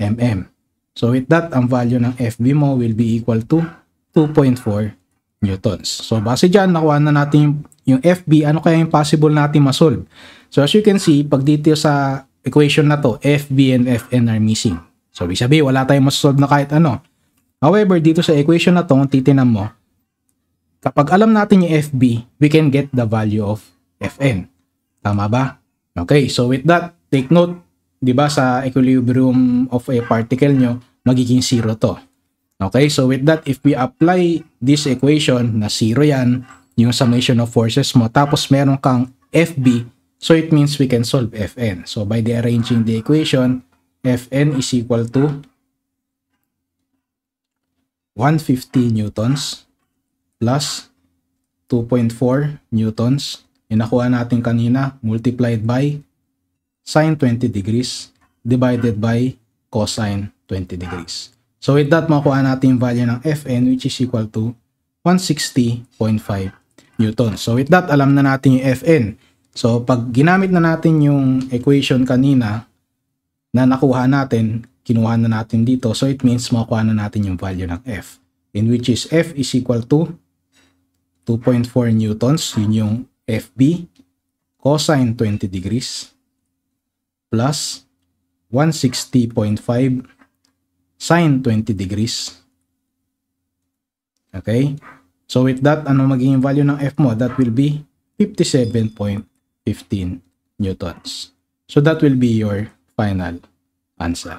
mm. So with that, ang value ng FB mo will be equal to 2.4 newtons. So base dyan, nakuha na natin yung FB, ano kaya yung possible natin masolve? So as you can see, pag dito sa equation na to, FB and Fn are missing. So, ibig sabihin, wala tayong masolve na kahit ano. However, dito sa equation na to, kung titinan mo, kapag alam natin yung FB, we can get the value of Fn. Tama ba? Okay, so with that, take note, di ba sa equilibrium of a particle nyo, magiging 0 to. Okay, so with that, if we apply this equation na 0 yan, yung summation of forces mo, tapos meron kang FB, so it means we can solve Fn. So by rearranging the equation, Fn is equal to 150 newtons plus 2.4 newtons. Yung nakuha natin kanina, multiplied by sine 20 degrees divided by cosine 20 degrees. So with that, makuha natin yung value ng Fn, which is equal to 160.5 newtons. So with that, alam na natin yung Fn. So pag ginamit na natin yung equation kanina na nakuha natin, kinuha na natin dito. So it means makuha na natin yung value ng F. In which is F is equal to 2.4 newtons. Yun yung FB. Cosine 20 degrees plus 160.5 sine 20 degrees. Okay? So with that, ano magiging value ng F mo? That will be 57.15 newtons. So that will be your final answer.